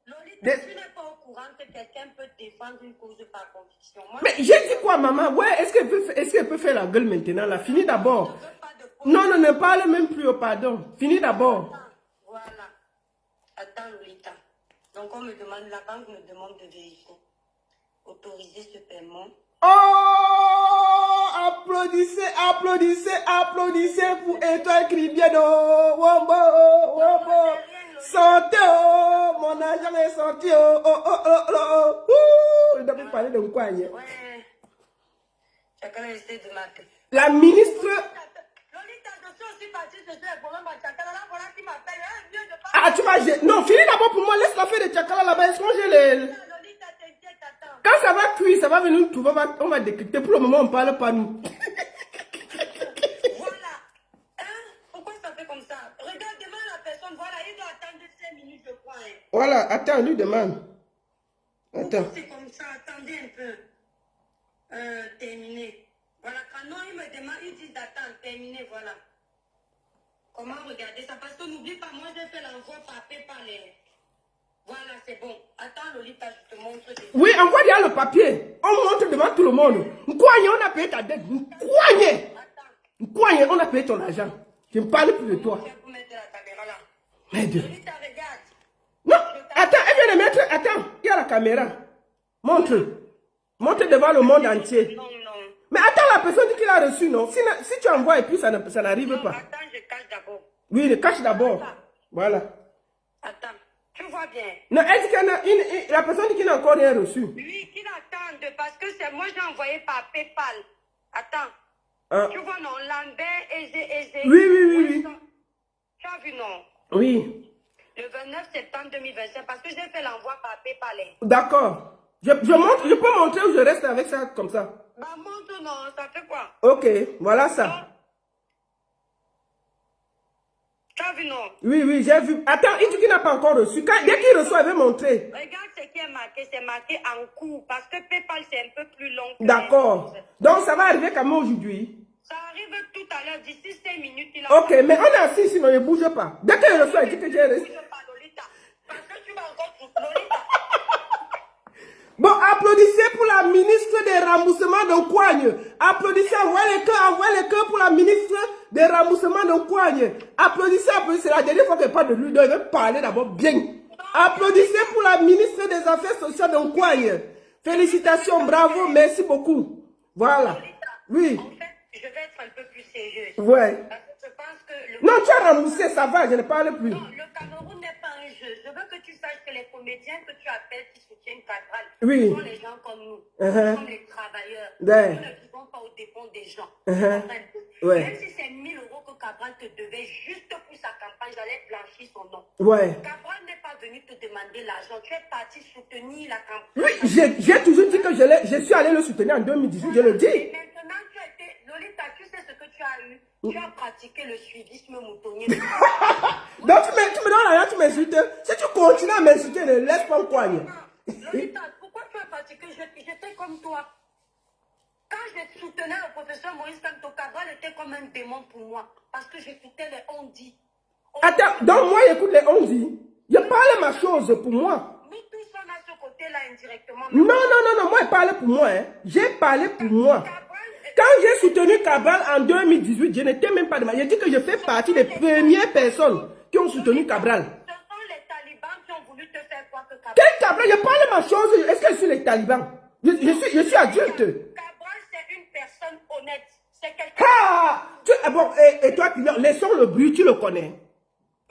Lolita, tu n'es pas au courant que quelqu'un peut défendre une cause par conviction. Moi, Mais j'ai dit quoi, maman? Ouais, est-ce qu'elle peut faire la gueule maintenant? Là, fini d'abord. je veux pas de cause. Non, ne parle même plus au pardon. Fini d'abord. Voilà. Attends, Lolita. Donc, on me demande, la banque me demande de vérifier. Autoriser ce paiement. Oh, applaudissez pour Étoile Cribière. Wombo. Sortez, oh, mon argent est sorti. Je dois plus parler de Nkouagne. Ouais. Chacun essaie de m'appeler. La ministre... Lolita, je suis aussi partie de ce problème à Chakala. Là, voilà qui m'appelle. Viens de parler. Ah, tu vas... Non, finis d'abord pour moi. Laisse la fête de Tchakala là-bas. Est-ce qu'on j'ai les... Lolita, t'inquiète, attends. Quand ça va cuire, ça va venir nous trouver. On va décrypter. Pour le moment, on ne parle pas nous. Voilà. Hein? Pourquoi ça fait comme ça? Regarde, demande à la personne. Voilà, il doit attendre 5 minutes, je crois. Hein. Voilà, attends, lui demande. Attends. Pourquoi c'est comme ça? Attendez un peu. Terminé. Voilà, quand non, il me demande, il dit d'attendre. Terminé, voilà. Comment regarder ça? Parce que n'oublie pas, moi, j'ai fait l'envoi par PayPal. Voilà, c'est bon. Attends, Lolita, je te montre. Oui, envoie déjà le papier. On montre devant tout le monde. Nkouagne, on a payé ta dette. Nkouagne, on a payé ton argent. Je ne parle plus de toi. Je vais vous mettre la caméra là. Mais Dieu. Lolita, regarde. Non, attends, elle vient de mettre... Attends, il y a la caméra. Montre. Montre devant le monde entier. Non. Mais attends, la personne dit qu'il a reçu, non? Si tu envoies et puis ça n'arrive pas. Attends, je cache d'abord. Oui, le cache d'abord. Voilà. Attends, tu vois bien. Non, elle dit la personne dit qu'il n'a encore rien reçu. Lui, qu'il attende parce que c'est moi j'ai envoyé par PayPal. Attends. Hein? Tu vois, non, Lambert, Eze. Oui, oui, oui, oui. Tu as vu, non? Oui. Le 29 septembre 2025, parce que j'ai fait l'envoi par PayPal. D'accord. Je peux montrer ou je reste avec ça comme ça? Bah, montre, non, ça fait quoi? Ok, voilà ça. Non. Tu as vu, non? Oui, oui, j'ai vu. Attends, il dit qu'il n'a pas encore reçu. Dès qu'il reçoit, il va montrer. Regarde ce qui est marqué, c'est marqué en cours, parce que PayPal, c'est un peu plus long. D'accord. Donc, ça va arriver quand même aujourd'hui. Ça arrive tout à l'heure, d'ici 5 minutes. Il a Ok, mais on est assis, sinon il ne bouge pas. Dès qu'il reçoit, il dit que j'ai reçu. bouge pas, Lolita. Parce que tu vas encore Lolita. Bon, applaudissez pour la ministre des remboursements de Kouagne. Applaudissez, envoyez les cœurs pour la ministre des remboursements de Kouagne. Applaudissez, c'est la dernière fois qu'elle parle de lui, donc il veut parler d'abord bien. Applaudissez pour la ministre des Affaires sociales de Kouagne. Félicitations, bravo, merci beaucoup. Voilà. Lolita, Oui. en fait, je vais être un peu plus sérieuse. Ouais. Parce que je pense que Non, tu as remboursé, ça va, je ne parle plus. Non, le Cameroun n'est pas un jeu. Je veux que tu saches que les comédiens que tu appelles qui soutiennent Cabral Oui. sont les gens comme nous. Uh-huh. Sont les travailleurs. Ouais. Nous ne vivons pas aux dépens des gens. Uh-huh. Ouais. Même si c'est 1000 euros que Cabral te devait juste pour sa campagne, j'allais blanchir son nom. Ouais. Cabral n'est pas venu te demander l'argent. Tu es parti soutenir la campagne. Oui, j'ai toujours dit que je suis allé le soutenir en 2018, je le dis. Et maintenant, tu as été... Lolita, tu sais ce que tu as eu? Tu as pratiqué le suivisme moutonnier. Donc tu me donnes rien, tu m'insultes. Si tu continues à m'insulter, ne laisse pas me coigner. Lolita, pourquoi tu as pratiqué? J'étais comme toi. Quand je soutenais le professeur Maurice Kamto, Cabral était comme un démon pour moi. Parce que j'écoutais les on-dit. Attends, donc moi j'écoute les 11 dit. Je parle ma chose pour moi. Nous tous on a ce côté-là indirectement. Non, non, non, non, moi je parle pour moi. Hein. J'ai parlé pour moi. Quand j'ai soutenu Cabral en 2018, je n'étais même pas de mal. J'ai dit que je fais partie des premières personnes qui ont soutenu Cabral. Ce sont les talibans qui ont voulu te faire croire que Cabral... Quel Cabral? Je parle ma chose. Est-ce que je suis les talibans? Je suis adulte. Cabral, c'est une personne honnête. C'est quelqu'un... Ah! Bon, et toi, laissons le bruit, tu le connais.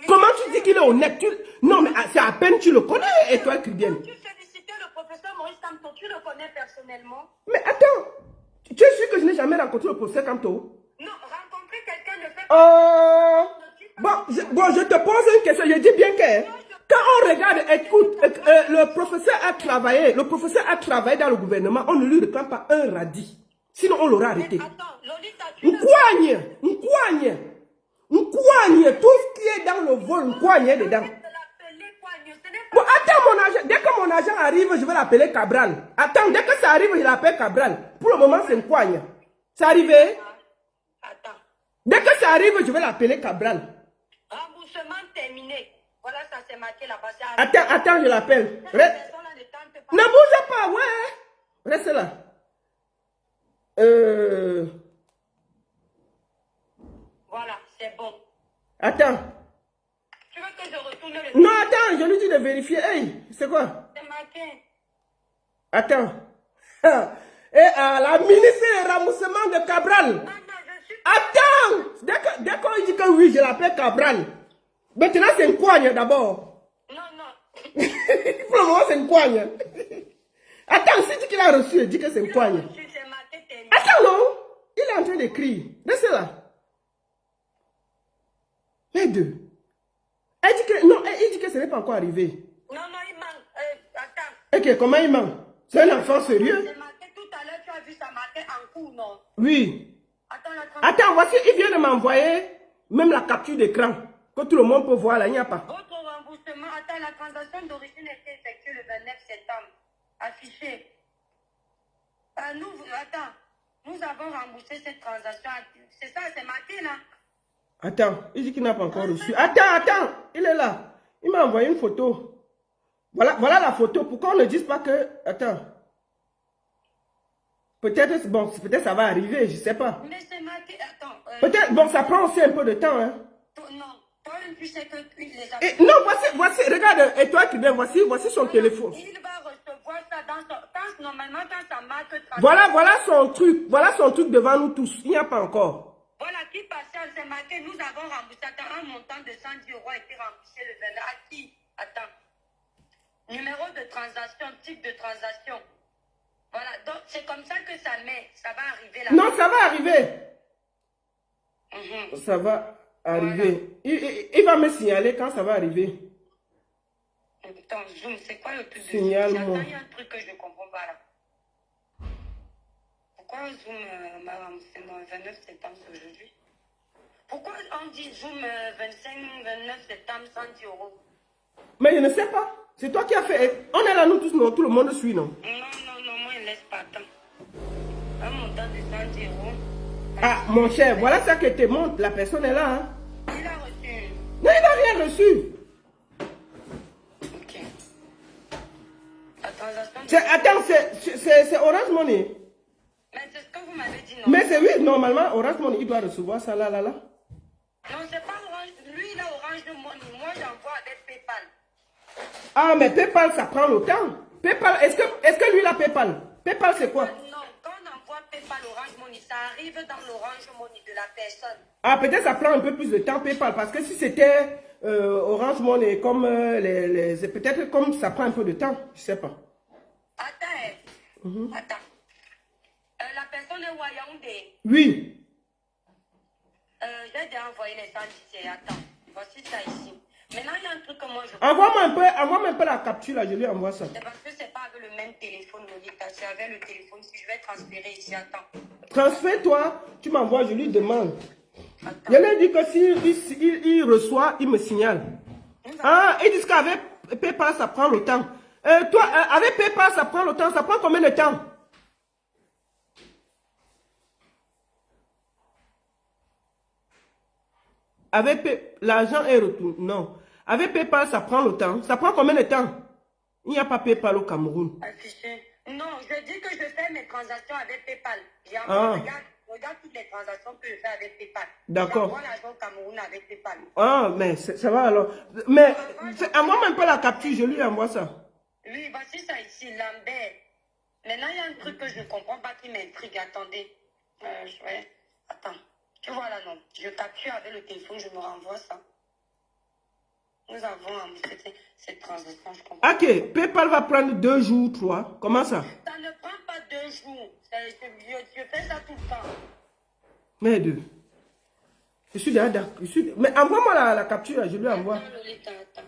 Comment tu dis qu'il est honnête? Non, mais c'est à peine tu le connais, et toi, Cribienne. Tu félicitais le professeur Maurice Kamto, tu le connais personnellement? Mais attends, tu es sûr que je n'ai jamais rencontré le professeur Kamto? Non, rencontrer quelqu'un ne fait Oh! pas... Bon, je te pose une question, je dis bien que... Quand on regarde, écoute, le professeur a travaillé dans le gouvernement, on ne lui réclame pas un radis. Sinon, on l'aurait arrêté. Attends, Lolita, tu... Une coigne, tout ce qui est dans le vol, une coigne est dedans. Bon, attends, mon agent, dès que mon agent arrive, je vais l'appeler Cabral. Attends, dès que ça arrive, je l'appelle Cabral. Pour le moment, c'est une coigne. C'est arrivé? Attends. Dès que ça arrive, je vais l'appeler Cabral. Remboursement terminé. Voilà, ça s'est marqué là-bas. Attends, je l'appelle. Ne bouge pas, ouais. Reste là. Voilà, c'est bon. Attends. Tu veux que je retourne le... Non, attends, je lui dis de vérifier. Hey, c'est quoi? C'est marqué. Attends. Et la ministre des remboursements de Cabral. Non, je suis... Attends! Dès qu'on dit que oui, je l'appelle Cabral. Maintenant, c'est une coigne d'abord. Non. Pour le moment, c'est une coigne. Attends, si tu dis qu'il a reçu, dis que c'est une coigne. C'est marqué terminé. Attends, non. Il est en train d'écrire. Reste là. Les deux. Il dit que ce n'est pas encore arrivé. Non, il manque. Attends. Ok, comment il ment? C'est un enfant sérieux? C'est marqué tout à l'heure, tu as vu ça marqué en cours, non? Oui. Attends, Voici, il vient de m'envoyer même la capture d'écran. Que tout le monde peut voir là, il n'y a pas. Votre remboursement, la transaction d'origine a été effectuée le 29 septembre. Affiché. Nous avons remboursé cette transaction. C'est ça, c'est marqué là. Attends, il dit qu'il n'a pas encore reçu. Attends, il est là. Il m'a envoyé une photo. Voilà la photo. Pourquoi on ne dise pas que... Attends. Peut-être, bon, peut-être ça va arriver, je ne sais pas. Mais c'est marqué, attends. Peut-être, bon, ça prend aussi un peu de temps, hein. Non, toi, tu sais que les Non, voici, regarde, et toi qui viens, voici son téléphone. Il va recevoir ça normalement dans sa marque. Voilà son truc devant nous tous. Il n'y a pas encore. Voilà, qui passait, c'est marqué, nous avons remboursé. Attends, un montant de 110 euros a été remboursé le 29. À qui? Attends. Numéro de transaction, type de transaction. Voilà, donc c'est comme ça que ça va arriver là. Non, ça va arriver. Ça va arriver. Il va me signaler quand ça va arriver. Attends, Zoom, c'est quoi le truc de Signale-moi. Zoom? Il y a un truc que je ne comprends pas là. Pourquoi Zoom m'a remboursé le 29 septembre aujourd'hui? Pourquoi on dit Zoom 25-29 septembre 110 €? Mais je ne sais pas. C'est toi qui as fait. On est là, nous tous, non, tout le monde suit, non? Non, moi, il laisse pas tant. Un montant de 110 €. Ah, mon cher, voilà ça que te montre. La personne est là. Hein? Il a reçu. Non, il n'a rien reçu. Ok. La transaction. Attends, c'est Orange Money. Mais c'est ce que vous m'avez dit, non? Mais c'est oui, normalement, Orange Money, il doit recevoir ça là. Non, c'est pas Orange. Lui, il a Orange Money. Moi, j'envoie avec PayPal. Ah, mais PayPal, ça prend le temps. PayPal, est-ce que lui, il a PayPal? PayPal, c'est quoi? Non, quand on envoie PayPal Orange Money, ça arrive dans l'Orange Money de la personne. Ah, peut-être ça prend un peu plus de temps, PayPal, parce que si c'était Orange Money, comme peut-être comme ça prend un peu de temps, je sais pas. Attends. Attends. La personne est Wayaoundé. Oui. J'ai déjà envoyé les 110. Attends, voici ça ici. Maintenant, il y a un truc que moi je... Envoie-moi un peu la capture, là, je lui envoie ça. C'est parce que c'est pas avec le même téléphone, Lolita. C'est avec le téléphone. Si je vais transférer ici, attends. Transfère-toi, tu m'envoies, je lui demande. Attends. Je lui ai dit que s'il il reçoit, il me signale. Ah, ils disent qu'avec PayPal, ça prend le temps. Toi, avec PayPal, ça prend le temps. Ça prend combien de temps? Avec l'argent est retourné. Non. Avec PayPal, ça prend le temps. Ça prend combien de temps? Il n'y a pas PayPal au Cameroun. Affiché. Non, je dis que je fais mes transactions avec PayPal. Regarde toutes les transactions que je fais avec PayPal. D'accord. J'envoie l'argent au Cameroun avec PayPal. Ah, mais ça va alors. Mais envoie-moi un peu la capture, je lui envoie ça. Oui, voici ça ici, Lambert. Maintenant, il y a un truc que je ne comprends pas qui m'intrigue. Attendez. Attends. Tu vois là, non. Je capture avec le téléphone, je me renvoie ça. Nous avons traité cette transaction, je comprends. Ok, PayPal va prendre 2 jours, 3. Comment ça? Ça ne prend pas 2 jours. Je fais ça tout le temps. Merde. Je suis derrière. Mais envoie-moi la capture, je lui envoie. Attends, Lolita, attends.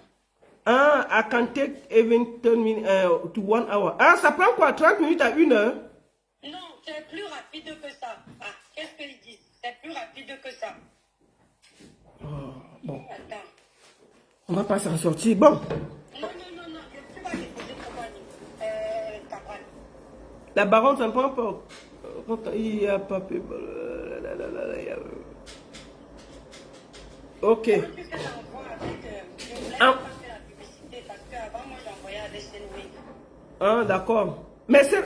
Ah, I can take even 10 minutes to 1 hour. Ah, ça prend quoi? 30 minutes à 1 heure? Non, c'est plus rapide que ça. Ah, qu'est-ce qu'ils disent? C'est plus rapide que ça. Oh, bon. Attends. On va pas s'en sortir. Bon. Non. Tu vas déposer Cabral. La baronne, ça ne prend pas. Il n'y a pas... Ok. Quand tu fais l'envoi avec... je voulais pas faire la publicité parce qu'avant, moi, j'envoyais avec Senway. Ah, d'accord. Mais c'est...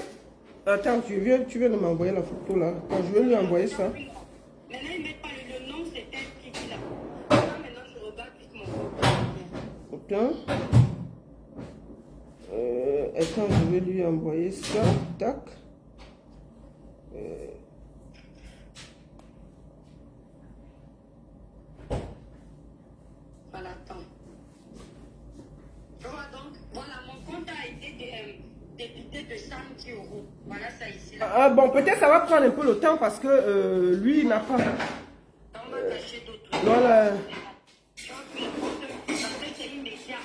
Attends, tu viens de m'envoyer la photo là. Quand je vais lui envoyer ça. Maintenant, ils ne mettent pas le nom, c'était qui là. Maintenant, je regarde vite mon compte. Attends. Attends, je vais lui envoyer ça. Tac. Voilà, attends. Tu vois donc, voilà, mon compte a été débité de 110 €. Voilà ça ici là. Ah, bon, peut-être ça va prendre un peu le temps parce que lui, il n'a pas... On va cacher d'autres. Voilà. Je pense que mon compte, parce que c'est immédiat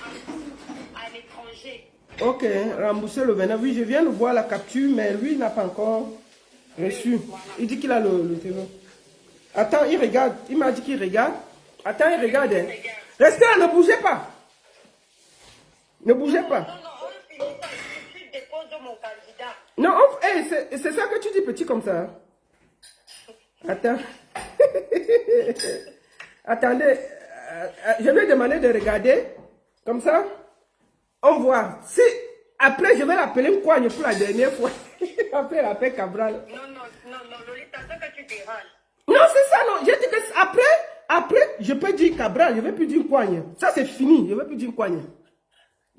à l'étranger. Ok, rembourser le 29. Oui, je viens de voir la capture, mais lui, il n'a pas encore reçu. Il dit qu'il a le téléphone. Attends, il regarde. Il m'a dit qu'il regarde. Attends, il regarde. Hein. Restez là, ne bougez pas. Ne bougez pas. Non, on finit ça. Je dépose mon candidat. Non, c'est ça que tu dis petit comme ça. Attends. Attendez. Je vais demander de regarder. Comme ça. On voit. Si après je vais l'appeler Mkwagne pour la dernière fois. Après l'appeler Cabral. Non, Lolita, c'est que tu déranges. Non, c'est ça, non. J'ai dit que après, je peux dire Cabral, je ne vais plus dire Mkwagne. Ça, c'est fini. Je ne vais plus dire Mkwagne.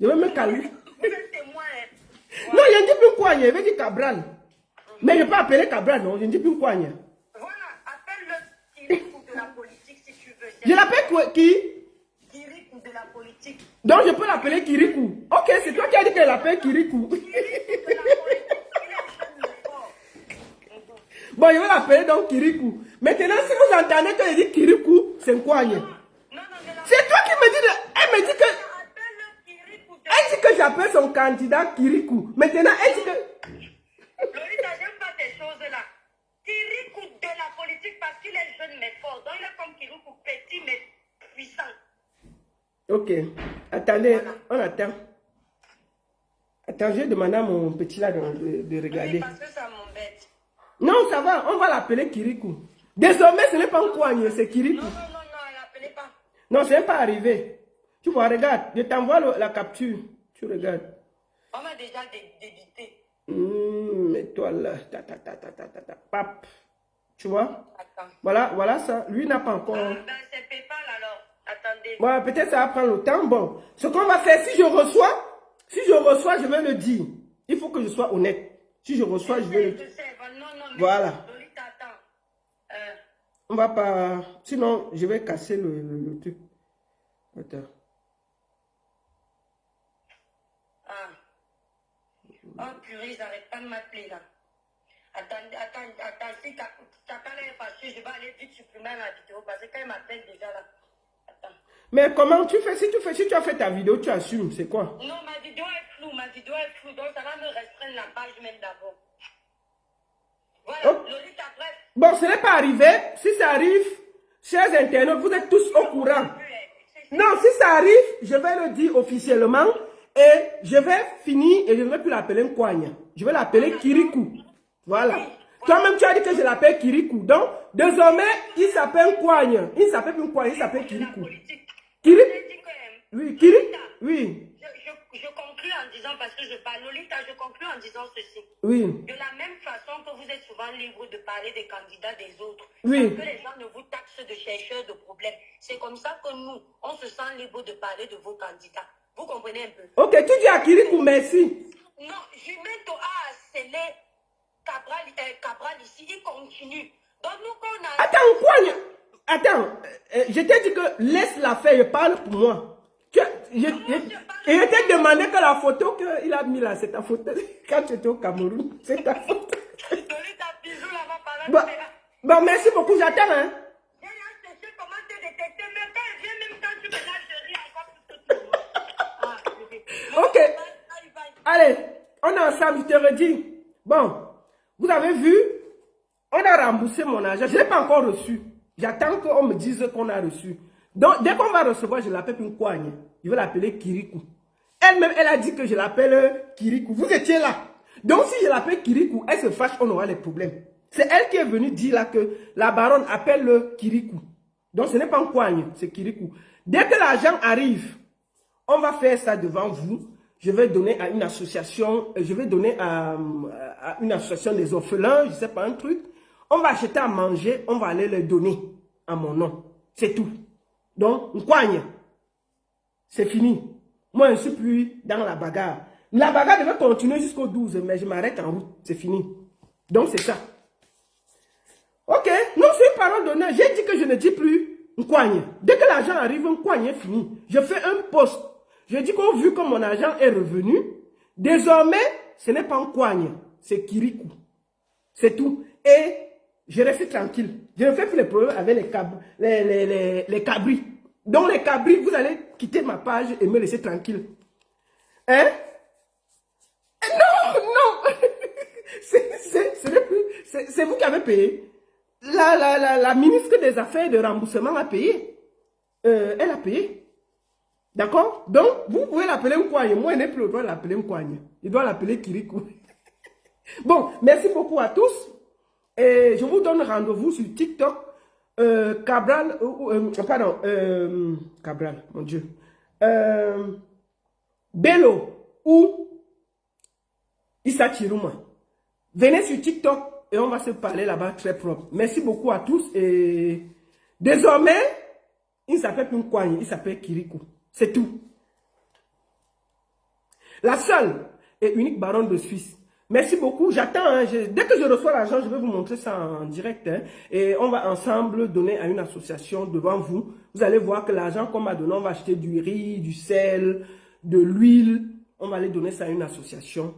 Je vais me calmer. Vous êtes témoin, hein. Non, je ne dis plus Mkwagne, je vais dire Cabral. Mais je peux appeler Cabral, non, je ne dis plus Mkwagne. Voilà, appelle-le Kirikou de la politique si tu veux. Je l'appelle qui? Kirikou de la politique. Donc je peux l'appeler Kirikou. Ok, c'est toi qui as dit qu'elle l'appelle Kirikou. Kirikou de la politique. Il est en train de le faire. Bon, je vais l'appeler donc Kirikou. Maintenant, si vous entendez que je dis Kirikou, c'est Nkouagne. C'est toi qui me dis, elle me dit que... Elle dit que j'appelle son candidat Kirikou. Maintenant, elle dit que... Lolita, j'aime pas tes choses-là. Kirikou de la politique parce qu'il est jeune mais fort. Donc il est comme Kirikou, petit mais puissant. Ok. Attendez, on attend. Attends, je vais demander à mon petit là de regarder. Oui, parce que ça m'embête. Non, ça va, on va l'appeler Kirikou. Désormais, ce n'est pas Nkouagne, c'est Kirikou. Non, elle l'appelait pas. Non, ce n'est pas arrivé. Tu vois, regarde, je t'envoie la capture. Tu regardes. On m'a déjà débité. Mets-toi là. Pap. Tu vois? Attends. Voilà ça. Lui n'a pas encore. Ben, c'est PayPal alors. Attendez. Voilà, peut-être ça va prendre le temps. Bon, ce qu'on va faire, si je reçois, je vais le dire. Il faut que je sois honnête. Si je reçois, je vais le dire. Je sais. Non, mais voilà. Lolita, attends. On va pas... Sinon, je vais casser le truc. Attends. Oh purée, ils n'arrêtent pas de m'appeler là. Attends, si Tata est fâchée, je vais aller vite supprimer ma vidéo parce que quand il m'appelle déjà là. Attends. Mais comment tu fais? Si tu as fait ta vidéo, tu assumes, c'est quoi? Non, ma vidéo est floue, donc ça va me restreindre la page même d'abord. Voilà, Oh. Lolita, bref. Bon, ce n'est pas arrivé. Si ça arrive, chers internautes, vous êtes tous au courant. Non, si ça arrive, je vais le dire officiellement et je vais finir et je ne vais plus l'appeler Nkouagne. Je vais l'appeler Kirikou. Voilà. Toi-même, tu as dit que je l'appelle Kirikou. Donc, désormais, il s'appelle Nkouagne. Il s'appelle plus Nkouagne, il s'appelle Kirikou. Kirikou. Oui, Kirikou. Oui. Je conclue en disant, parce que je parle, Lolita, je conclue en disant ceci. Oui. De la même façon que vous êtes souvent libre de parler des candidats des autres, Oui. parce que les gens ne vous taxent de chercheurs de problèmes. C'est comme ça que nous, on se sent libre de parler de vos candidats. Vous comprenez un peu? Ok, tu dis à Kirikou merci. Non, Jumeto a harcelé Cabral ici, il continue. Donc nous, qu'on a... Attends, Nkouagne. Attends, je t'ai dit que laisse-la faire, je parle pour moi. Et je t'ai demandé que la photo qu'il a mis là, c'est ta photo. Quand tu étais au Cameroun, c'est ta photo. Bon, merci beaucoup, j'attends. Hein. Ok. Allez, on est ensemble, je te redis. Bon, vous avez vu, on a remboursé mon argent. Je n'ai pas encore reçu. J'attends qu'on me dise qu'on a reçu. Donc, dès qu'on va recevoir, je l'appelle Nkouagne. Je vais l'appeler Kirikou. Elle-même, elle a dit que je l'appelle Kirikou. Vous étiez là. Donc, si je l'appelle Kirikou, elle se fâche, on aura les problèmes. C'est elle qui est venue dire là que la baronne appelle le Kirikou. Donc, ce n'est pas Nkouagne, c'est Kirikou. Dès que l'argent arrive, on va faire ça devant vous. Je vais donner à une association, je vais donner à une association des orphelins, je ne sais pas, un truc. On va acheter à manger, on va aller les donner à mon nom. C'est tout. Donc, Nkouagne, c'est fini. Moi, je ne suis plus dans la bagarre. La bagarre devait continuer jusqu'au 12, mais je m'arrête en route. C'est fini. Donc, c'est ça. Ok, non, c'est une parole d'honneur. J'ai dit que je ne dis plus Nkouagne. Dès que l'argent arrive, Nkouagne est fini. Je fais un post. Je dis qu'au vu que mon argent est revenu, désormais, ce n'est pas Nkouagne, c'est Kirikou. C'est tout. Et je reste tranquille. Je ne fais plus les problèmes avec les cabris. Donc les cabris, vous allez quitter ma page et me laisser tranquille. Hein? Non! C'est vous qui avez payé. La ministre des Affaires et de remboursement a payé. Elle a payé. D'accord? Donc, vous pouvez l'appeler Nkouagne. Moi, je n'ai plus le droit de l'appeler Nkouagne. Il doit l'appeler Kirikou. Bon, merci beaucoup à tous. Et je vous donne rendez-vous sur TikTok. Cabral, Cabral, mon Dieu. Bello ou Issa Chiruma. Venez sur TikTok et on va se parler là-bas très propre. Merci beaucoup à tous. Et désormais, il ne s'appelle plus Nkouagne, il s'appelle Kirikou. C'est tout. La seule et unique baronne de Suisse. Merci beaucoup. J'attends. Hein, dès que je reçois l'argent, je vais vous montrer ça en direct. Hein, et on va ensemble donner à une association devant vous. Vous allez voir que l'argent qu'on m'a donné, on va acheter du riz, du sel, de l'huile. On va aller donner ça à une association.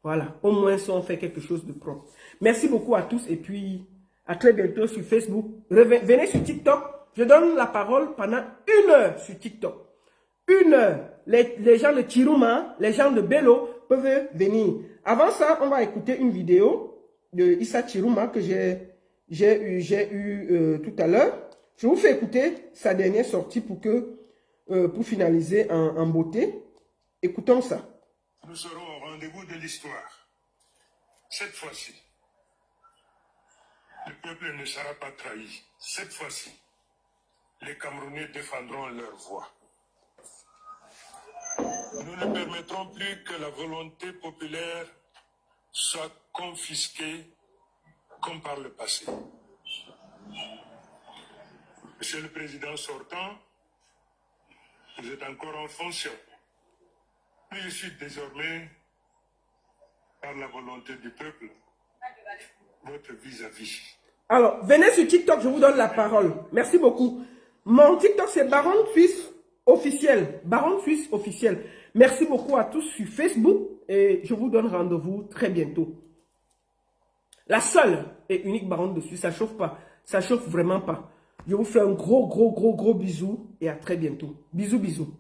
Voilà. Au moins, ça, on fait quelque chose de propre. Merci beaucoup à tous et puis À très bientôt sur Facebook. Venez sur TikTok. Je donne la parole pendant 1 heure sur TikTok. 1 heure. Les gens de Chiruma, les gens de Bello peuvent venir. Avant ça, on va écouter une vidéo de Issa Chiruma que j'ai eu tout à l'heure. Je vous fais écouter sa dernière sortie pour finaliser en beauté. Écoutons ça. Nous serons au rendez-vous de l'histoire. Cette fois-ci, le peuple ne sera pas trahi. Cette fois-ci, les Camerounais défendront leur voix. Nous ne permettrons plus que la volonté populaire soit confisquée comme par le passé. Monsieur le Président sortant, vous êtes encore en fonction. Mais je suis désormais, par la volonté du peuple, votre vis-à-vis. Alors, venez sur TikTok, je vous donne la parole. Merci beaucoup. Mon TikTok, c'est Baron Suisse officiel. Baron Suisse officiel. Merci beaucoup à tous sur Facebook et je vous donne rendez-vous très bientôt. La seule et unique Baron de Suisse, ça chauffe pas. Ça chauffe vraiment pas. Je vous fais un gros bisou et à très bientôt. Bisous.